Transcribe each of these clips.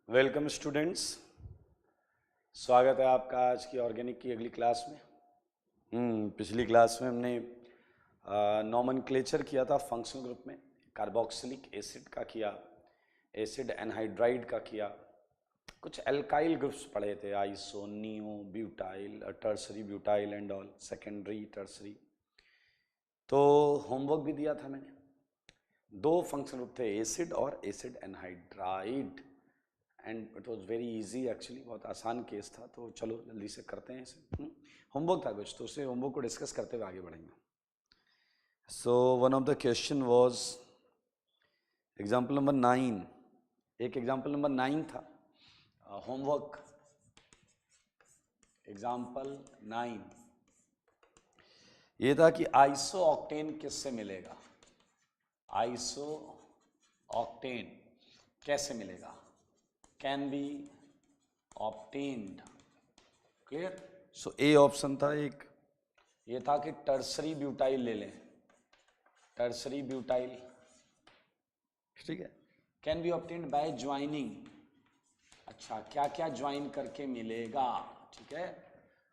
Welcome students, स्वागत है आपका आज की ऑर्गेनिक की अगली क्लास में। पिछली क्लास में हमने नॉमेनक्लेचर किया था फंक्शनल ग्रुप में। कार्बोक्सिलिक एसिड का किया, एसिड एनहाइड्राइड का किया, कुछ एल्काइल ग्रुप्स पढ़े थे, iso, neo, butyl, tertiary butyl and all, secondary, tertiary. तो होमवर्क भी दिया था मैंने। दो फंक्शनल ग्रुप थे, एसिड और acid anhydride, and it was very easy actually, बहुत आसान केस था। तो चलो जल्दी से करते हैं इसे। होमवर्क था कुछ, तो उसे होमवर्क को डिस्कस करते हुए आगे बढ़ेंगे। So one of the question was example number 9। एक एग्जाम्पल नंबर 9 था होमवर्क, एग्जाम्पल 9 ये था कि आइसो ऑक्टेन किससे मिलेगा, आइसो ऑक्टेन कैसे मिलेगा, can be obtained. Clear. So A option था एक, ये था कि टर्सरी ब्यूटाइल ले लें, टर्सरी ब्यूटाइल, ठीक है। Can be obtained by joining. अच्छा, क्या क्या ज्वाइन करके मिलेगा, ठीक है।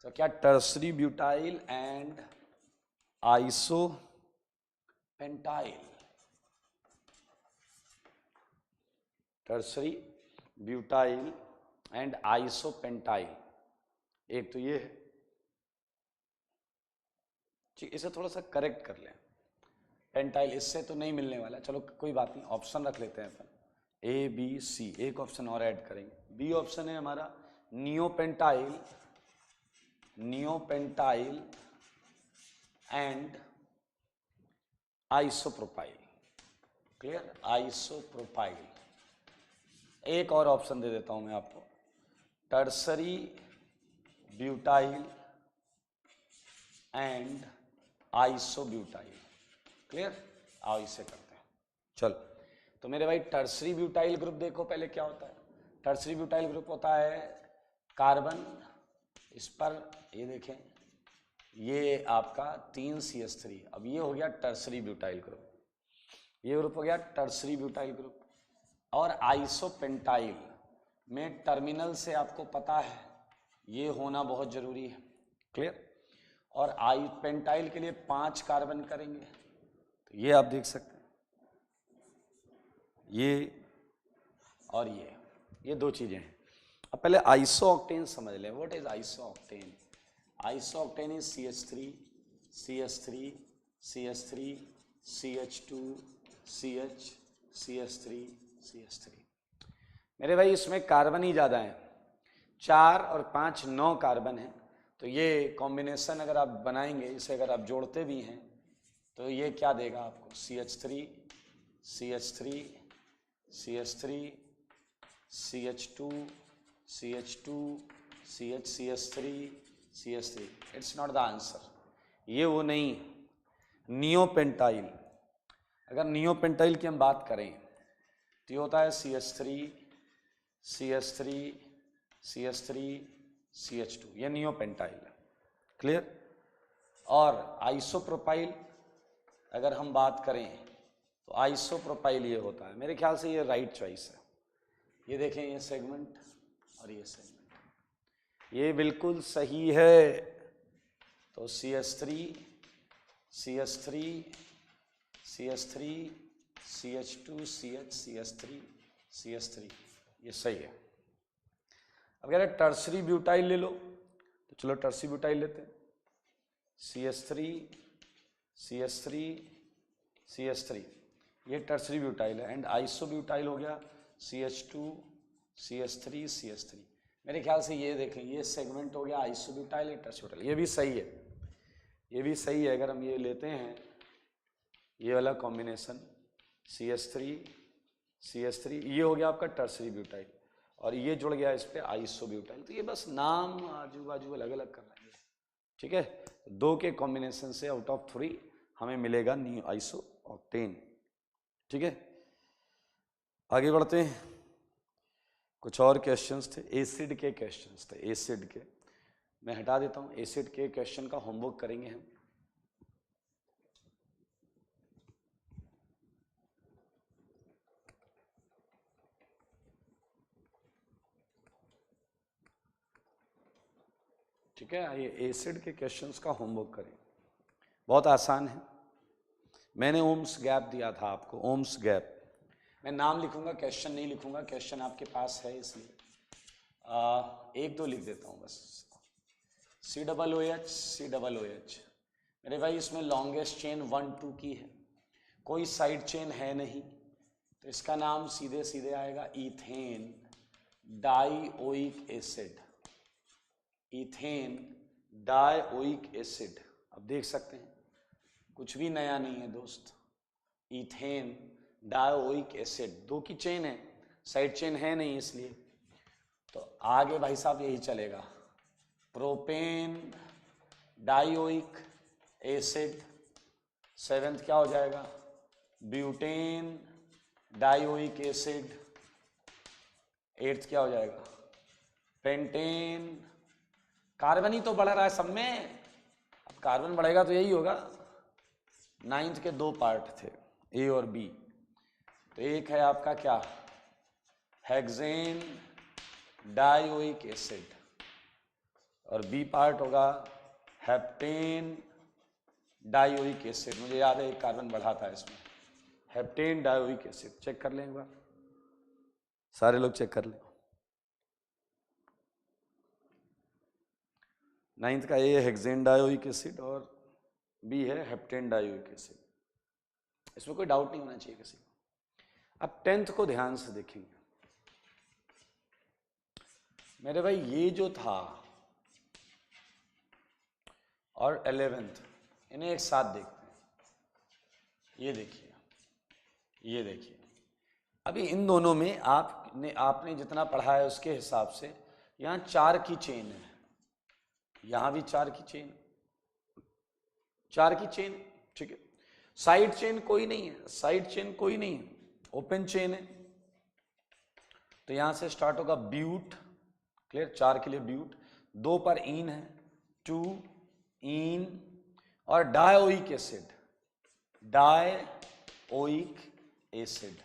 तो क्या tertiary butyl and iso pentyl, tertiary butyl and iso pentyl, एक तो ये है, ठीक। इसे थोड़ा सा करेक्ट कर लें, पेंटाइल इससे तो नहीं मिलने वाला, चलो कोई बात नहीं, ऑप्शन रख लेते हैं अपन, ए बी सी, एक ऑप्शन और ऐड करेंगे। बी ऑप्शन है हमारा neopentyl, neopentyl and isopropyl. Clear, isopropyl. एक और ऑप्शन दे देता हूं मैं आपको, tertiary butyl and isobutyl. Clear, आओ इसे करते हैं। चलो, तो मेरे भाई टर्सरी ब्यूटाइल ग्रुप देखो पहले क्या होता है। टर्सरी ब्यूटाइल ग्रुप होता है कार्बन, इस पर ये देखें, ये आपका 3 CH3। अब ये हो गया टर्सरी ब्यूटाइल ग्रुप, ये ग्रुप हो गया टर्सरी ब्यूटाइल ग्रुप। और आइसोपेंटाइल में टर्मिनल से आपको पता है ये होना बहुत जरूरी है। क्लियर। और आई पेंटाइल के लिए 5 कार्बन करेंगे, तो ये आप देख सकते हैं, ये और ये दो चीजें हैं। अब पहले आइसो ऑक्टेन समझ लें, what is iso octane. Iso octane is CH3, CH3, CH3, CH2, CH, CH3, CH3। मेरे भाई इसमें कार्बन ही ज़्यादा है, 4 और 5 9 कार्बन है। तो ये कॉम्बिनेशन अगर आप बनाएंगे, इसे अगर आप जोड़ते भी हैं तो ये क्या देगा आपको, CH3, CH3, CH3, CH2, CH2, CH3, CH3। It's not the answer, ये वो नहीं। नियोपेंटाइल, अगर नियोपेंटाइल की हम बात करें तो ये होता है CH3, CH3, CH3, CH2, ये नियोपेंटाइल है। क्लियर। और आइसोप्रोपाइल अगर हम बात करें तो आइसोप्रोपाइल ये होता है, मेरे ख्याल से ये राइट चॉइस है। ये देखें, ये सेगमेंट और ये सेगमेंट, ये बिल्कुल सही है। तो CH3, CH3, CH3, CH2, CH, CH3, CH3, ये सही है। अब कह रहे टर्सरी ब्यूटाइल ले लो, तो चलो टर्सरी ब्यूटाइल लेते हैं। CH3, CH3, CH3, ये टर्सरी ब्यूटाइल है। एंड आइसो ब्यूटाइल हो गया CH2, CH3, CH3। मेरे ख्याल से ये देखें, ये सेगमेंट हो गया आइसो ब्यूटाइल, ये टर्सरी ब्यूटाइल, ये भी सही है, ये भी सही है। अगर हम ये लेते हैं, ये वाला कॉम्बिनेशन CH3, CH3, ये हो गया आपका टर्सरी ब्यूटाइल, और ये जुड़ गया इस पे आइसो ब्यूटाइल। तो ये बस नाम आजू बाजू अलग अलग कर रहे हैं, ठीक है। 2 के कॉम्बिनेशन से आउट ऑफ 3 हमें मिलेगा न्यू आइसो ऑक्टेन, ठीक है। आगे बढ़ते हैं, कुछ और क्वेश्चंस थे, एसिड के क्वेश्चंस थे, एसिड के मैं हटा देता हूं। एसिड के क्वेश्चन का होमवर्क करेंगे हम। ठीक है, ये एसिड के क्वेश्चंस का होमवर्क करें, बहुत आसान है। मैंने ओम्स गैप दिया था आपको, ओम्स गैप। मैं नाम लिखूंगा, क्वेश्चन नहीं लिखूंगा, क्वेश्चन आपके पास है इसलिए एक दो लिख देता हूँ बस। COOH मेरे भाई इसमें लॉन्गेस्ट चेन 1 2 की है, कोई साइड चेन है नहीं, तो इसका नाम सीधे सीधे आएगा ethane dioic acid. Ethane dioic acid. अब देख सकते हैं कुछ भी नया नहीं है दोस्त, इथेन डाइओइक एसिड, 2 की चेन है, साइड चेन है नहीं इसलिए। तो आगे भाई साहब यही चलेगा, प्रोपेन डाइओइक एसिड। 7th क्या हो जाएगा, ब्यूटेन डाइओइक एसिड। 8th क्या हो जाएगा, पेंटेन। कार्बन ही तो बढ़ रहा है सब में, अब कार्बन बढ़ेगा तो यही होगा। 9th के 2 पार्ट थे, ए और बी, तो एक है आपका क्या, हेक्सेन डाइओइक एसिड, और बी पार्ट होगा हेप्टेन डाइओइक एसिड। मुझे याद है एक कार्बन बढ़ा था इसमें, हेप्टेन डाइओइक एसिड। चेक कर लें एक बार, सारे लोग चेक कर लें। 9th का ए हेक्सेन डाइओइक एसिड और बी है हेप्टेन डाइओइक एसिड, इसमें कोई डाउट नहीं होना चाहिए किसी को। अब 10th को ध्यान से देखेंगे मेरे भाई, ये जो था और 11th, इन्हें एक साथ देखते हैं। ये देखिए, ये देखिए, अभी इन दोनों में आपने जितना पढ़ा है उसके हिसाब से यहाँ 4 की चेन है, यहाँ भी 4 की चेन, 4 की चेन, ठीक है। साइड चेन कोई नहीं है, साइड चेन कोई नहीं है, ओपन चेन है। तो यहां से स्टार्ट होगा ब्यूट, क्लियर, 4 के लिए ब्यूट, 2 पर इन है, 2 इन, और डाइओइक एसिड, डाइओइक एसिड।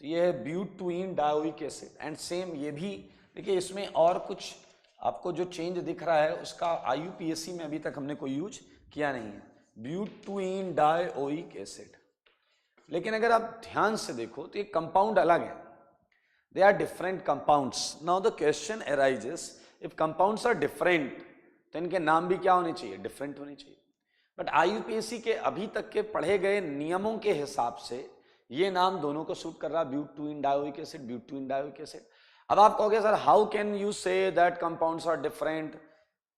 तो ये है but 2 ene dioic acid. And same ये भी देखिए, इसमें और कुछ आपको जो चेंज दिख रहा है उसका IUPAC में अभी तक हमने कोई यूज किया नहीं है, ब्यूट 2 इन डाइओइक एसिड। लेकिन अगर आप ध्यान से देखो तो ये कंपाउंड अलग है, they are different compounds. Now the question arises, if compounds are different तो इनके नाम भी क्या होने चाहिए, डिफरेंट होने चाहिए। बट IUPAC के अभी तक के पढ़े गए नियमों के हिसाब से ये नाम दोनों को सूट कर रहा है, but 2 ene dioic acid, but 2 ene dioic acid. अब आप कहोगे sir how can you say that compounds are different?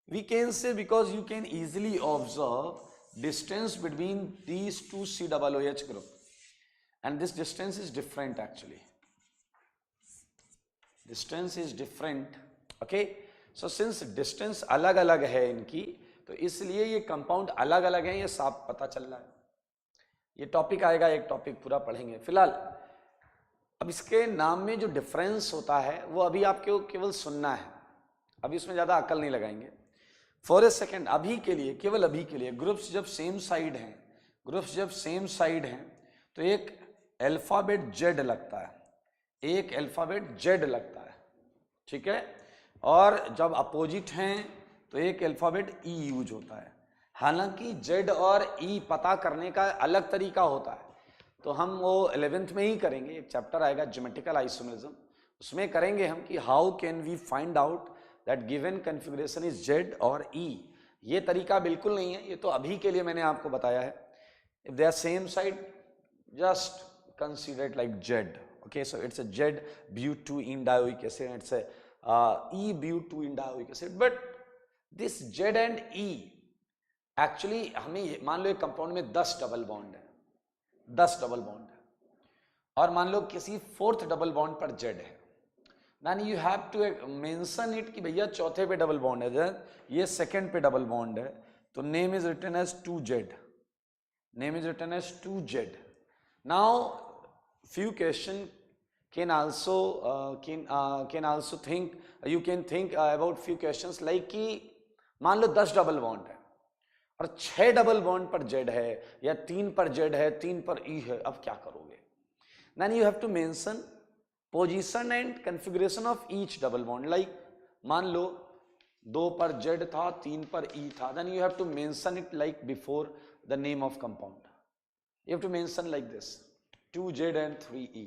We can say because you can easily observe distance between these 2 COOH group, and this distance is different actually, distance is different, okay? So since distance अलग अलग है इनकी, तो इसलिए ये compound अलग अलग है, ये साफ पता चल रहा है। ये टॉपिक आएगा, एक टॉपिक पूरा पढ़ेंगे। फिलहाल अब इसके नाम में जो डिफरेंस होता है वो अभी आपको केवल सुनना है, अभी इसमें ज्यादा अकल नहीं लगाएंगे। फॉर ए सेकेंड, अभी के लिए, केवल अभी के लिए, ग्रुप्स जब सेम साइड हैं, ग्रुप्स जब सेम साइड हैं तो एक अल्फाबेट जेड लगता है, एक अल्फाबेट जेड लगता है, ठीक है। और जब अपोजिट हैं तो एक अल्फाबेट ई यूज होता है। हालांकि जेड और ई पता करने का अलग तरीका होता है, तो हम वो 11th में ही करेंगे, एक चैप्टर आएगा ज्योमेट्रिकल आइसोमेरिज्म, उसमें करेंगे हम कि how can we find out that given configuration is Z और ई। ये तरीका बिल्कुल नहीं है, ये तो अभी के लिए मैंने आपको बताया है। If they are same side, just consider it like Z. Okay, so it's a Z but 2 ene dioic acid, and it's a E but 2 ene dioic acid. But this Z and E actually हमें मान लो एक compound में 10 double bond है, 10 double bond है, और मान लो किसी 4th double bond पर Z है, then you have to mention it कि भैया चौथे पे डबल बॉन्ड है, ये 2nd पे डबल बॉन्ड है, तो name is written as 2Z, name is written as 2Z. Now few question can also think, you can think about few questions like कि मान लो 10 डबल बॉन्ड है और 6 डबल बॉन्ड पर जेड है, या 3 पर जेड है, 3 पर ई है, अब क्या करोगे? Then you have to mention position and configuration of each double bond. Like मान लो 2 पर Z था, 3 पर E था, then you have to mention it like before the name of compound. You have to mention like this, 2Z and 3E.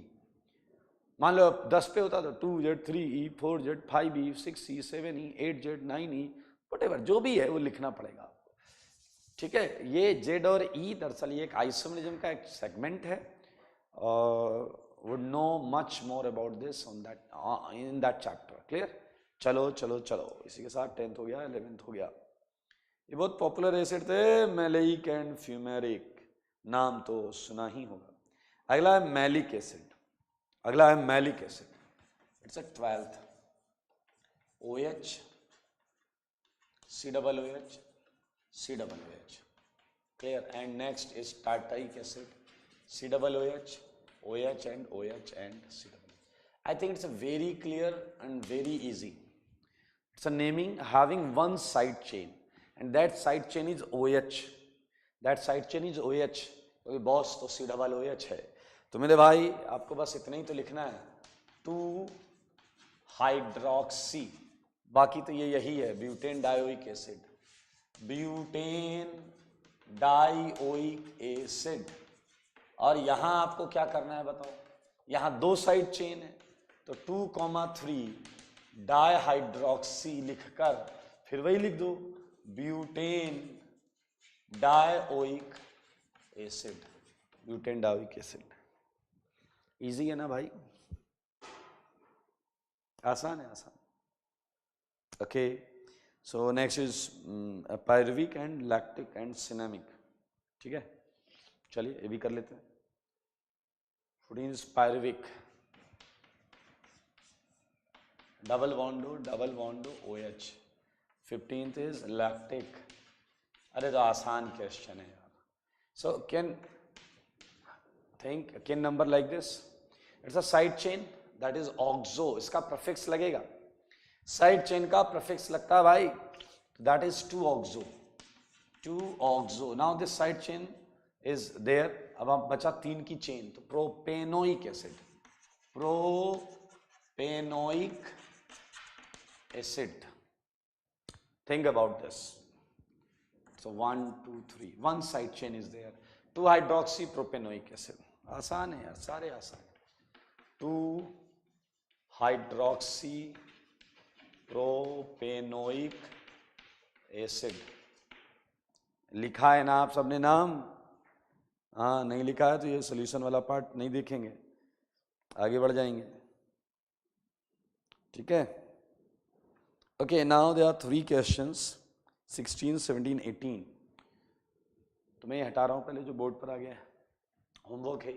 मान लो 10 पे होता तो 2Z 3E 4Z 5E 6E 7E 8Z 9E whatever, जो भी है वो लिखना पड़ेगा आपको, ठीक है। ये Z और E दरअसल ये एक आइसोमेरिज्म का एक सेगमेंट है, would know much more about this on that in that chapter. Clear? चलो चलो चलो, इसी के साथ 10th हो गया, 11th हो गया। ये बहुत पॉपुलर एसिड थे, मैलिक एंड फ्यूमेरिक, नाम तो सुना ही होगा। अगला है मैलिक एसिड, अगला है malic acid, it's a 12th, OH COOH COOH, clear? And next is tartaric acid, COOH OH and OH and COOH. I think it's a very clear and very easy. It's a naming having one side chain and that side chain is OH. That side chain is OH. क्योंकि boss तो COOH है, तो मेरे भाई आपको बस इतना ही तो लिखना है, 2 हाइड्रोक्सी, बाकी तो ये यही है, butane dioic acid, butane dioic acid. और यहां आपको क्या करना है बताओ, यहां 2 साइड चेन है तो 2,3 डाइहाइड्रोक्सी लिखकर फिर वही लिख दो, butane dioic acid, butane dioic acid. Easy है ना भाई, आसान है, आसान। Okay, so next is pyruvic and lactic and cinnamic, ठीक है, चलिए ये भी कर लेते हैं। 14 is pyruvic, double बॉन्डो OH। 15th is lactic, अरे तो आसान क्वेश्चन है यार। So can number like this, it's a side chain that is oxo, इसका प्रफिक्स लगेगा, साइड चेन का प्रफिक्स लगता है भाई, that is 2 oxo. Now this side chain is there, अब आप बचा 3 की चेन, तो propanoic acid, propanoic acid, think about this. So 1 2 3, 1 side chain is there, 2 hydroxy propanoic acid, आसान है यार, सारे आसान। 2 हाइड्रोक्सी प्रोपेनोइक एसिड, लिखा है ना आप सबने नाम? हाँ, नहीं लिखा है तो ये सोल्यूशन वाला पार्ट नहीं देखेंगे, आगे बढ़ जाएंगे, ठीक है। Okay, now there are 3 questions, 16 17 18। तो मैं ये हटा रहा हूं पहले जो बोर्ड पर आ गया है, होमवर्क है।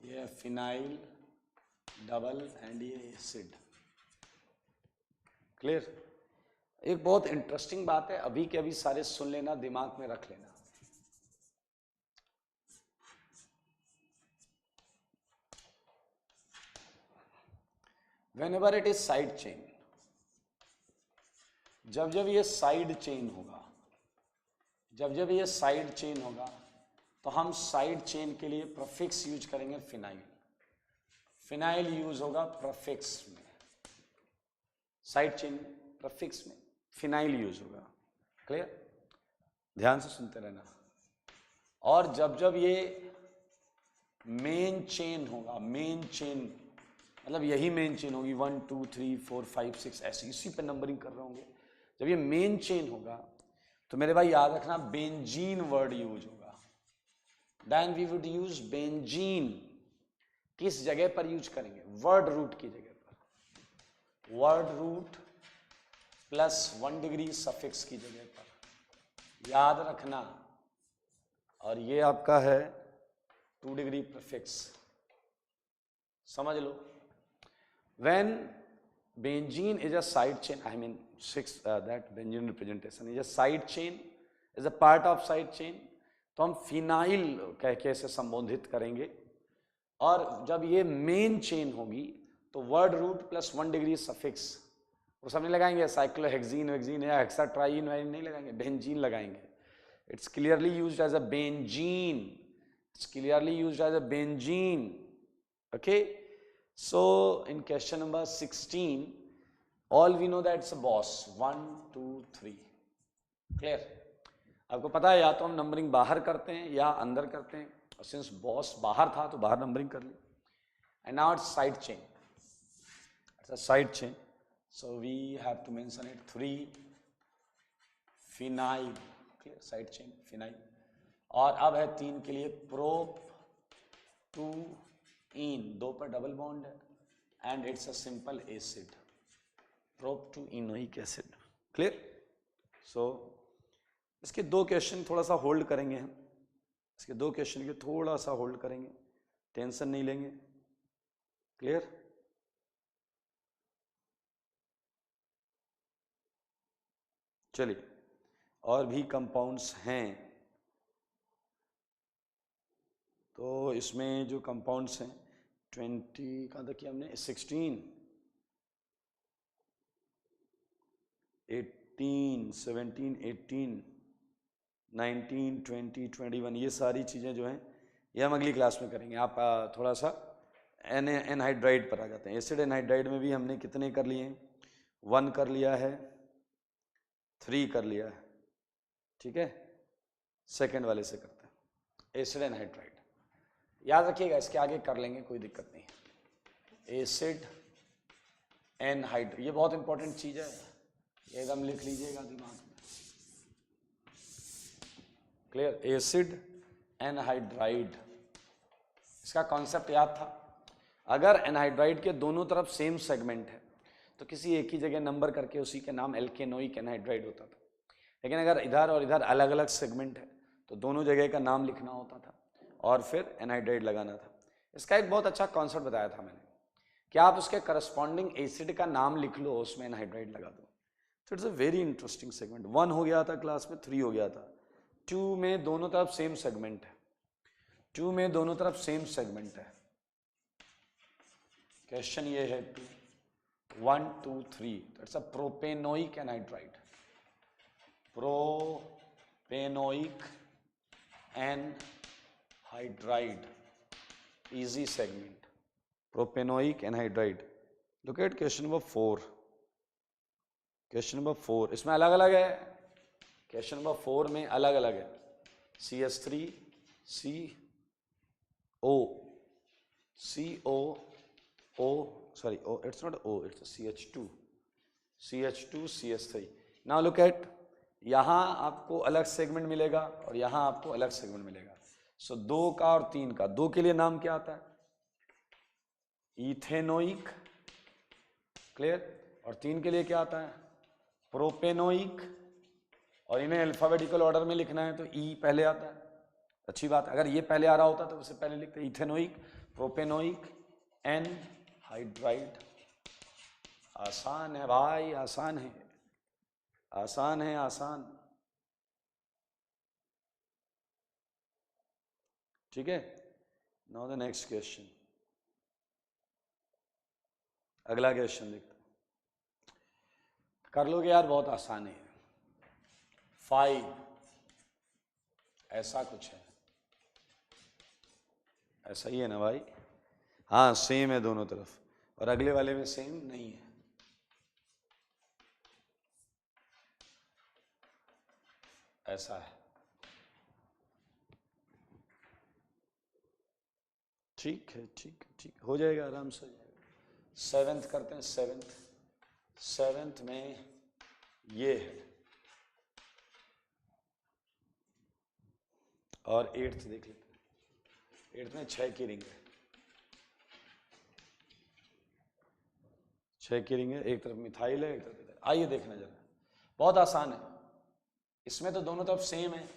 ये फिनाइल डबल एंड ये एसिड, क्लियर। एक बहुत इंटरेस्टिंग बात है, अभी के अभी सारे सुन लेना, दिमाग में रख लेना। Whenever it is side chain, जब जब ये साइड चेन होगा, जब जब ये साइड चेन होगा तो हम साइड चेन के लिए प्रफिक्स यूज करेंगे फिनाइल, फिनाइल यूज होगा प्रफिक्स में, साइड चेन प्रफिक्स में फिनाइल यूज होगा, क्लियर, ध्यान से सुनते रहना। और जब जब ये मेन चेन होगा, मेन चेन मतलब यही मेन चेन होगी, 1 2 3 4 5 6 ऐसे इसी पे नंबरिंग कर रहे होंगे, जब ये मेन चेन होगा तो मेरे भाई याद रखना बेंजीन वर्ड यूज होगा, then we would use benzene. किस जगह पर यूज करेंगे? वर्ड रूट की जगह पर, word root plus 1 degree suffix की जगह पर, याद रखना। और ये आपका है 2 डिग्री प्रीफिक्स, समझ लो। When benzene is a side chain, I mean that benzene representation is a side chain, is a part of side chain, तो हम फिनाइल कह के इसे संबोधित करेंगे। और जब ये मेन चेन होगी तो word root plus 1 degree suffix वो सब नहीं लगाएंगे, साइक्लोहेक्सीन वेक्सीन या हेक्साट्राइन नहीं लगाएंगे, बेंजीन लगाएंगे. It's clearly used as a benzene. It's clearly used as a benzene. Okay. So in question number 16, all we know that it's a boss 1 2 3. Clear? आपको पता है या तो हम नंबरिंग बाहर करते हैं या अंदर करते हैं, और सिंस बॉस बाहर था तो बाहर नंबरिंग कर ली. And now it's side chain. It's a side chain, so we have to mention it 3 phenyl. Clear? Side chain phenyl. और अब है 3 के लिए प्रोप 2 इन, 2 पर डबल बॉन्ड है and it's a simple acid, prop 2 enoic acid. Clear? So इसके 2 question थोड़ा सा होल्ड करेंगे हम. इसके 2 क्वेश्चन के थोड़ा सा होल्ड करेंगे, टेंशन नहीं लेंगे. क्लियर? चलिए, और भी कंपाउंड्स हैं. तो इसमें जो कंपाउंड्स हैं 20 कहाँ तक किया हमने, 16 18 17 18 19 20 21 ये सारी चीज़ें जो हैं ये हम अगली क्लास में करेंगे. आप थोड़ा सा एनहाइड्राइड पर आ जाते हैं. एसिड एनहाइड्राइड में भी हमने कितने कर लिए हैं, 1 कर लिया है, 3 कर लिया है. ठीक है, सेकेंड वाले से करते हैं एसिड एनहाइड्राइड. याद रखिएगा, इसके आगे कर लेंगे, कोई दिक्कत नहीं. एसिड एनहाइड्राइड ये बहुत इंपॉर्टेंट चीज़ है, ये एकदम लिख लीजिएगा दिमाग में. क्लियर? एसिड एनहाइड्राइड, इसका कॉन्सेप्ट याद था. अगर एनहाइड्राइड के दोनों तरफ सेम सेगमेंट है तो किसी एक ही जगह नंबर करके उसी के नाम एल्केनोइक एनहाइड्राइड होता था. लेकिन अगर इधर और इधर अलग अलग सेगमेंट है तो दोनों जगह का नाम लिखना होता था और फिर एनहाइड्राइड लगाना था. इसका एक बहुत अच्छा कॉन्सेप्ट बताया था मैंने कि आप उसके करस्पॉन्डिंग एसिड का नाम लिख लो, उसमें एनहाइड्राइड लगा दो. तो it's a very interesting segment. 1 हो गया था क्लास में, 3 हो गया था. 2 में दोनों तरफ सेम सेगमेंट है, 2 में दोनों तरफ सेम सेगमेंट है. क्वेश्चन ये है 2 1 2 3. It's a propanoic anhydride. Propanoic anhydride, easy segment, propanoic anhydride. Look at question number 4. Question number 4 इसमें अलग अलग है. क्वेश्चन नंबर 4 में अलग अलग है. CH3 CO CO sorry, O, it's not O, it's a CH2 CH3. Now look eight, यहाँ आपको अलग सेगमेंट मिलेगा और यहाँ आपको अलग सेगमेंट मिलेगा. सो 2 का और 3 का, 2 के लिए नाम क्या आता है, इथेनोइक. क्लियर? और 3 के लिए क्या आता है, प्रोपेनोइक. और इन्हें अल्फाबेटिकल ऑर्डर में लिखना है तो ई पहले आता है. अच्छी बात, अगर ये पहले आ रहा होता तो उससे पहले लिखते इथेनोइक, प्रोपेनोइक, एनहाइड्राइड. आसान है भाई, आसान है, आसान है, आसान. ठीक है. नाउ द नेक्स्ट क्वेश्चन, अगला क्वेश्चन देखते कर लोगे यार, बहुत आसान है. 5 ऐसा कुछ है, ऐसा ही है ना भाई? हाँ सेम है दोनों तरफ, और अगले वाले में सेम नहीं है. ऐसा है. ठीक है, ठीक है, ठीक हो जाएगा, आराम से हो जाएगा. 7th करते हैं. 7th में ये है, और 8th देख लेते हैं. 8th में 6 की रिंग है. 6 की रिंग है, एक तरफ मिथाइल है, एक तरफ मिथाइल. आइए देखना जरा, बहुत आसान है. इसमें तो दोनों तरफ सेम है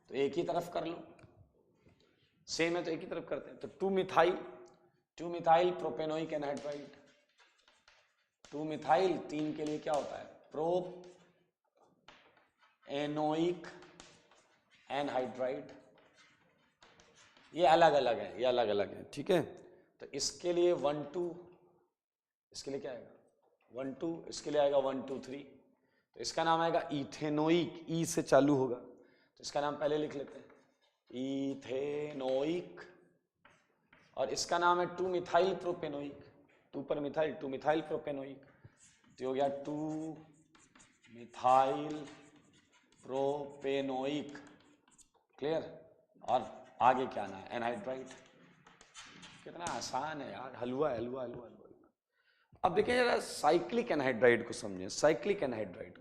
तो एक ही तरफ कर लो. सेम है तो एक ही तरफ करते हैं. तो 2 मिथाइल प्रोपेनोइक एनहाइड्राइड. 2 मिथाइल, 3 के लिए क्या होता है, प्रोप एनोइक एनहाइड्राइड. ये अलग अलग है, ये अलग अलग है, ठीक है। तो इसके लिए 1 2, इसके लिए क्या आएगा 1 2, इसके लिए आएगा 1 2 3। तो इसका नाम आएगा इथेनोइक, ई से चालू होगा, तो इसका नाम पहले लिख लेते हैं इथेनोइक। और इसका नाम है 2 मिथाइल प्रोपेनोइक, 2 पर मिथाइल, 2 मिथाइल प्रोपेनोइक, तो हो गया 2 मिथाइल प्रोपेनोइक। क्लियर। और आगे क्या आना है एनहाइड्राइड। कितना आसान है यार, हलवा हलवा हलवा हलवा। अब देखिए जरा साइक्लिक एनहाइड्राइड को समझें, साइक्लिक एनहाइड्राइड को।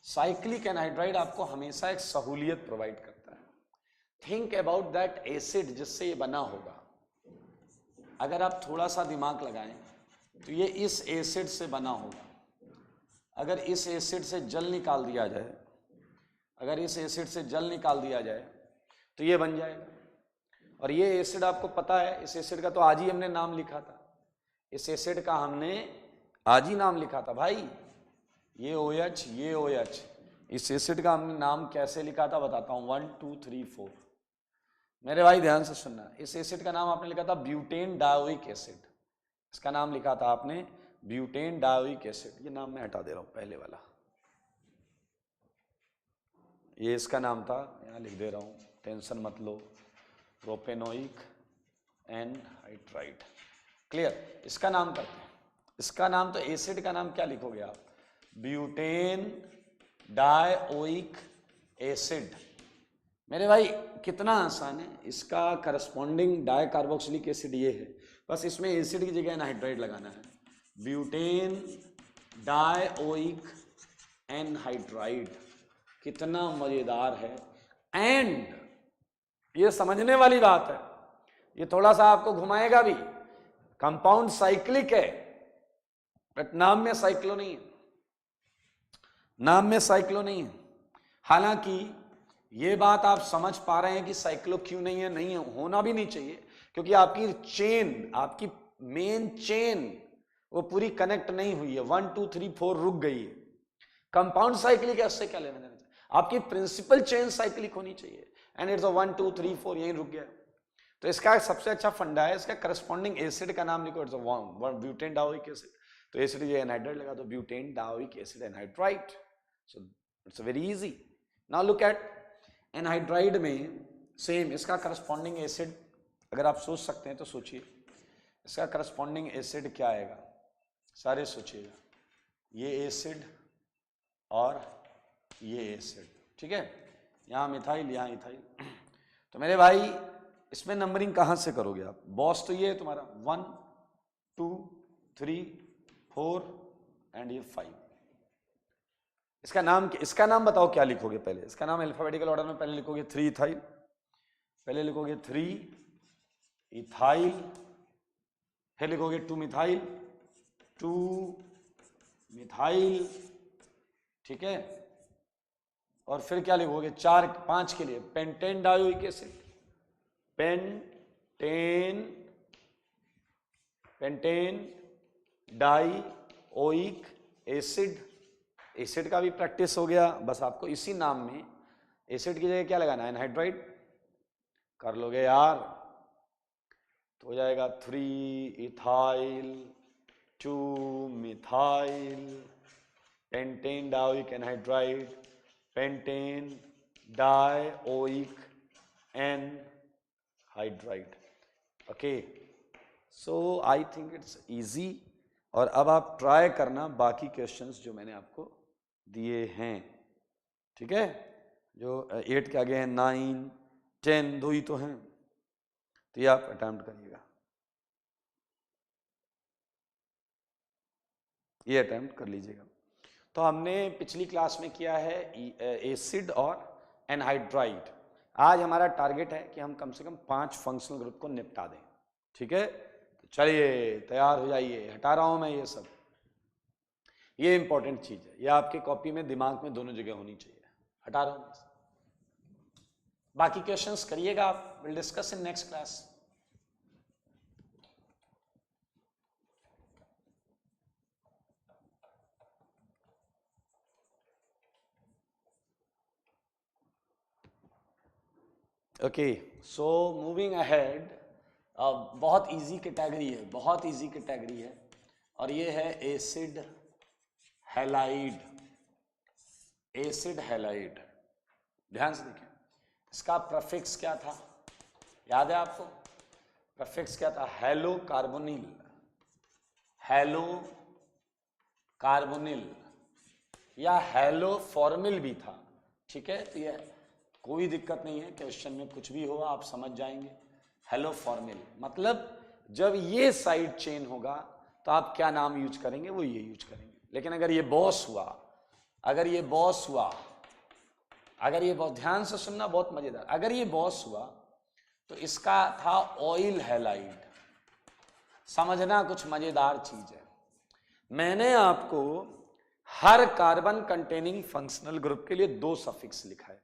साइक्लिक एनहाइड्राइड आपको हमेशा एक सहूलियत प्रोवाइड करता है। थिंक अबाउट दैट एसिड जिससे ये बना होगा। अगर आप थोड़ा सा दिमाग लगाएं तो ये इस एसिड से बना होगा। अगर इस एसिड से जल निकाल दिया जाए, अगर इस एसिड से जल निकाल दिया जाए तो ये बन जाएगा। और ये एसिड आपको पता है, इस एसिड का तो आज ही हमने नाम लिखा था, इस एसिड का हमने आज ही नाम लिखा था भाई। ये OH, ये OH, इस एसिड का हमने नाम कैसे लिखा था बताता हूं, 1 2 3 4। मेरे भाई ध्यान से सुनना, इस एसिड का नाम आपने लिखा था ब्यूटेन डायोइक एसिड। इसका नाम लिखा था आपने ब्यूटेन डायोइक एसिड। ये नाम मैं हटा दे रहा हूं पहले वाला, ये इसका नाम था, यहाँ लिख दे रहा हूं, टेंशन मत लो, प्रोपेनोइक एनहाइड्राइड। क्लियर। इसका नाम करते हैं, इसका नाम तो एसिड का नाम क्या लिखोगे आप, ब्यूटेन डायोइक एसिड। मेरे भाई कितना आसान है, इसका करस्पॉन्डिंग डाइकार्बोक्सिलिक एसिड ये है, बस इसमें एसिड की जगह एनहाइड्राइड लगाना है, ब्यूटेन डायोइक एनहाइड्राइड। कितना मजेदार है। एंड ये समझने वाली बात है, ये थोड़ा सा आपको घुमाएगा भी, कंपाउंड साइक्लिक है बट नाम में साइक्लो नहीं है, नाम में साइक्लो नहीं है। हालांकि ये बात आप समझ पा रहे हैं कि साइक्लो क्यों नहीं है, नहीं है, होना भी नहीं चाहिए, क्योंकि आपकी चेन, आपकी मेन चेन वो पूरी कनेक्ट नहीं हुई है, 1 2 3 4 रुक गई है। कंपाउंड साइक्लिक है, उससे क्या लेना देना, आपकी प्रिंसिपल चेन साइक्लिक होनी चाहिए, एंड इट्स 1 2 3 4 यहीं रुक गया। तो इसका सबसे अच्छा फंडा है, इसका करस्पॉन्डिंग एसिड का नाम लिखो, इट्स ब्यूटेन डायोइक एसिड। तो एसिड ये एनहाइड्राइड लगा, तो butane dioic acid anhydride. So it's very easy. Now look eight anhydride में सेम इसका करस्पॉन्डिंग एसिड, अगर आप सोच सकते हैं तो सोचिए, इसका करस्पॉन्डिंग एसिड क्या आएगा, सारे सोचिएगा, ये एसिड और ये एसिड, ठीक है, यहाँ मिथाइल यहाँ इथाइल। तो मेरे भाई इसमें नंबरिंग कहाँ से करोगे आप, बॉस तो ये है तुम्हारा 1 2 3 4 एंड ये 5। इसका नाम बताओ क्या लिखोगे पहले, इसका नाम अल्फाबेटिकल ऑर्डर में पहले लिखोगे 3 इथाइल, पहले लिखोगे 3 इथाइल, फिर लिखोगे 2 मिथाइल, 2 मिथाइल, ठीक है, और फिर क्या लिखोगे 4 5 के लिए pentane dioic acid, pentane dioic acid. Acid का भी प्रैक्टिस हो गया, बस आपको इसी नाम में एसिड की जगह क्या लगाना है, एनहाइड्राइड कर लोगे यार, तो हो जाएगा 3 ethyl 2 methyl pentane dioic anhydride, pentane dioic anhydride. Okay, so I think it's easy. और अब आप ट्राई करना बाकी क्वेश्चंस जो मैंने आपको दिए हैं, ठीक है, जो 8 के आगे हैं, 9 10 दो ही तो हैं, तो ये आप अटेम्प्ट करिएगा, ये अटेम्प्ट कर लीजिएगा। तो हमने पिछली क्लास में किया है एसिड और एनहाइड्राइड। आज हमारा टारगेट है कि हम कम से कम 5 फंक्शनल ग्रुप को निपटा दें, ठीक है। तो चलिए तैयार हो जाइए, हटा रहा हूं मैं ये सब, ये इंपॉर्टेंट चीज है, ये आपके कॉपी में दिमाग में दोनों जगह होनी चाहिए, हटा रहा हूं। बाकी क्वेश्चंस करिएगा आप, will discuss in next class. Okay, so moving ahead, बहुत इजी कैटेगरी है, बहुत इजी कैटेगरी है, और ये है एसिड हैलाइड। एसिड हैलाइड, ध्यान से देखें, इसका प्रेफिक्स क्या था, याद है आपको? प्रेफिक्स क्या था? हेलो कार्बोनिल, हेलो कार्बोनिल या हेलो फॉर्मिल भी था, ठीक है? तो ये कोई दिक्कत नहीं है, क्वेश्चन में कुछ भी हो आप समझ जाएंगे। हेलो फॉर्मिल मतलब जब ये साइड चेन होगा तो आप क्या नाम यूज करेंगे, वो ये यूज करेंगे। लेकिन अगर ये बॉस हुआ, अगर ये बॉस हुआ, अगर ये बहुत ध्यान से सुनना, बहुत मजेदार, अगर ये बॉस हुआ तो इसका था ऑयल हैलाइड। समझना कुछ मजेदार चीज है, मैंने आपको हर कार्बन कंटेनिंग फंक्शनल ग्रुप के लिए 2 सफिक्स लिखा है।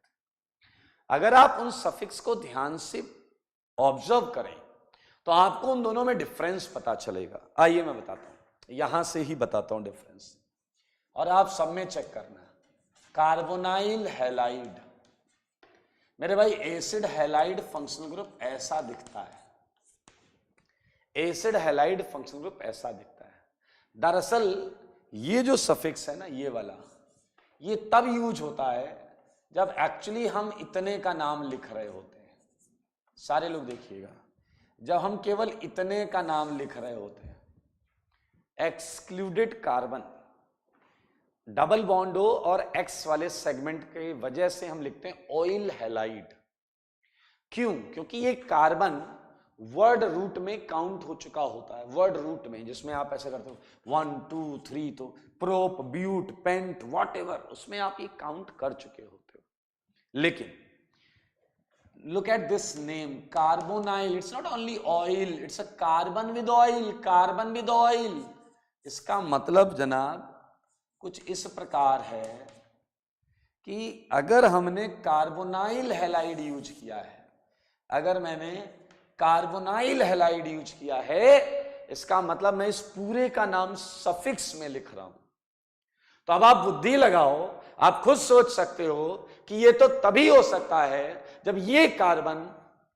अगर आप उन सफिक्स को ध्यान से ऑब्जर्व करें तो आपको उन दोनों में डिफरेंस पता चलेगा। आइए मैं बताता हूं, यहां से ही बताता हूं डिफरेंस, और आप सब में चेक करना। कार्बोनाइल हैलाइड, मेरे भाई एसिड हैलाइड फंक्शनल ग्रुप ऐसा दिखता है, एसिड हैलाइड फंक्शनल ग्रुप ऐसा दिखता है। दरअसल ये जो सफिक्स है ना, ये वाला, ये तब यूज होता है जब एक्चुअली हम इतने का नाम लिख रहे होते हैं। सारे लोग देखिएगा, जब हम केवल इतने का नाम लिख रहे होते हैं, एक्सक्लूडेड कार्बन, डबल बॉन्ड हो और एक्स वाले सेगमेंट के वजह से हम लिखते हैं ऑयल हैलाइड। क्यों? क्योंकि ये कार्बन वर्ड रूट में काउंट हो चुका होता है, वर्ड रूट में, जिसमें आप ऐसे करते हो 1 2 3, तो प्रोप, ब्यूट, पेंट, व्हाटएवर, उसमें आप ये काउंट कर चुके होते हो। लेकिन look at this name, carbonyl, it's not only oil, it's a carbon with oil, carbon with oil। इसका मतलब जनाब कुछ इस प्रकार है कि अगर हमने कार्बोनाइल हैलाइड यूज किया है, अगर मैंने कार्बोनाइल हैलाइड यूज किया है, इसका मतलब मैं इस पूरे का नाम सफिक्स में लिख रहा हूं। तो अब आप बुद्धि लगाओ, आप खुद सोच सकते हो कि ये तो तभी हो सकता है जब ये कार्बन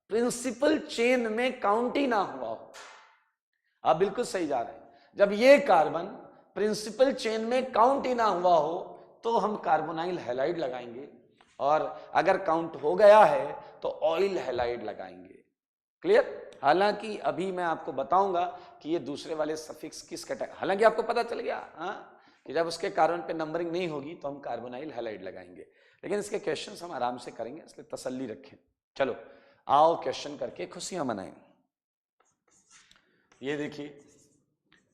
प्रिंसिपल चेन में काउंट ही ना हुआ हो। आप बिल्कुल सही जा रहे हैं, जब ये कार्बन प्रिंसिपल चेन में काउंट ही ना हुआ हो तो हम कार्बोनाइल हैलाइड लगाएंगे, और अगर काउंट हो गया है तो ऑयल हैलाइड लगाएंगे। क्लियर? हालांकि अभी मैं आपको बताऊंगा कि ये दूसरे वाले सफिक्स किस कैटेगरी, हालांकि आपको पता चल गया कि जब उसके कार्बन पे नंबरिंग नहीं होगी तो हम कार्बोनाइल हैलाइड लगाएंगे, लेकिन इसके क्वेश्चंस हम आराम से करेंगे, इसलिए तसल्ली रखें। चलो आओ क्वेश्चन करके खुशियां मनाएं। ये देखिए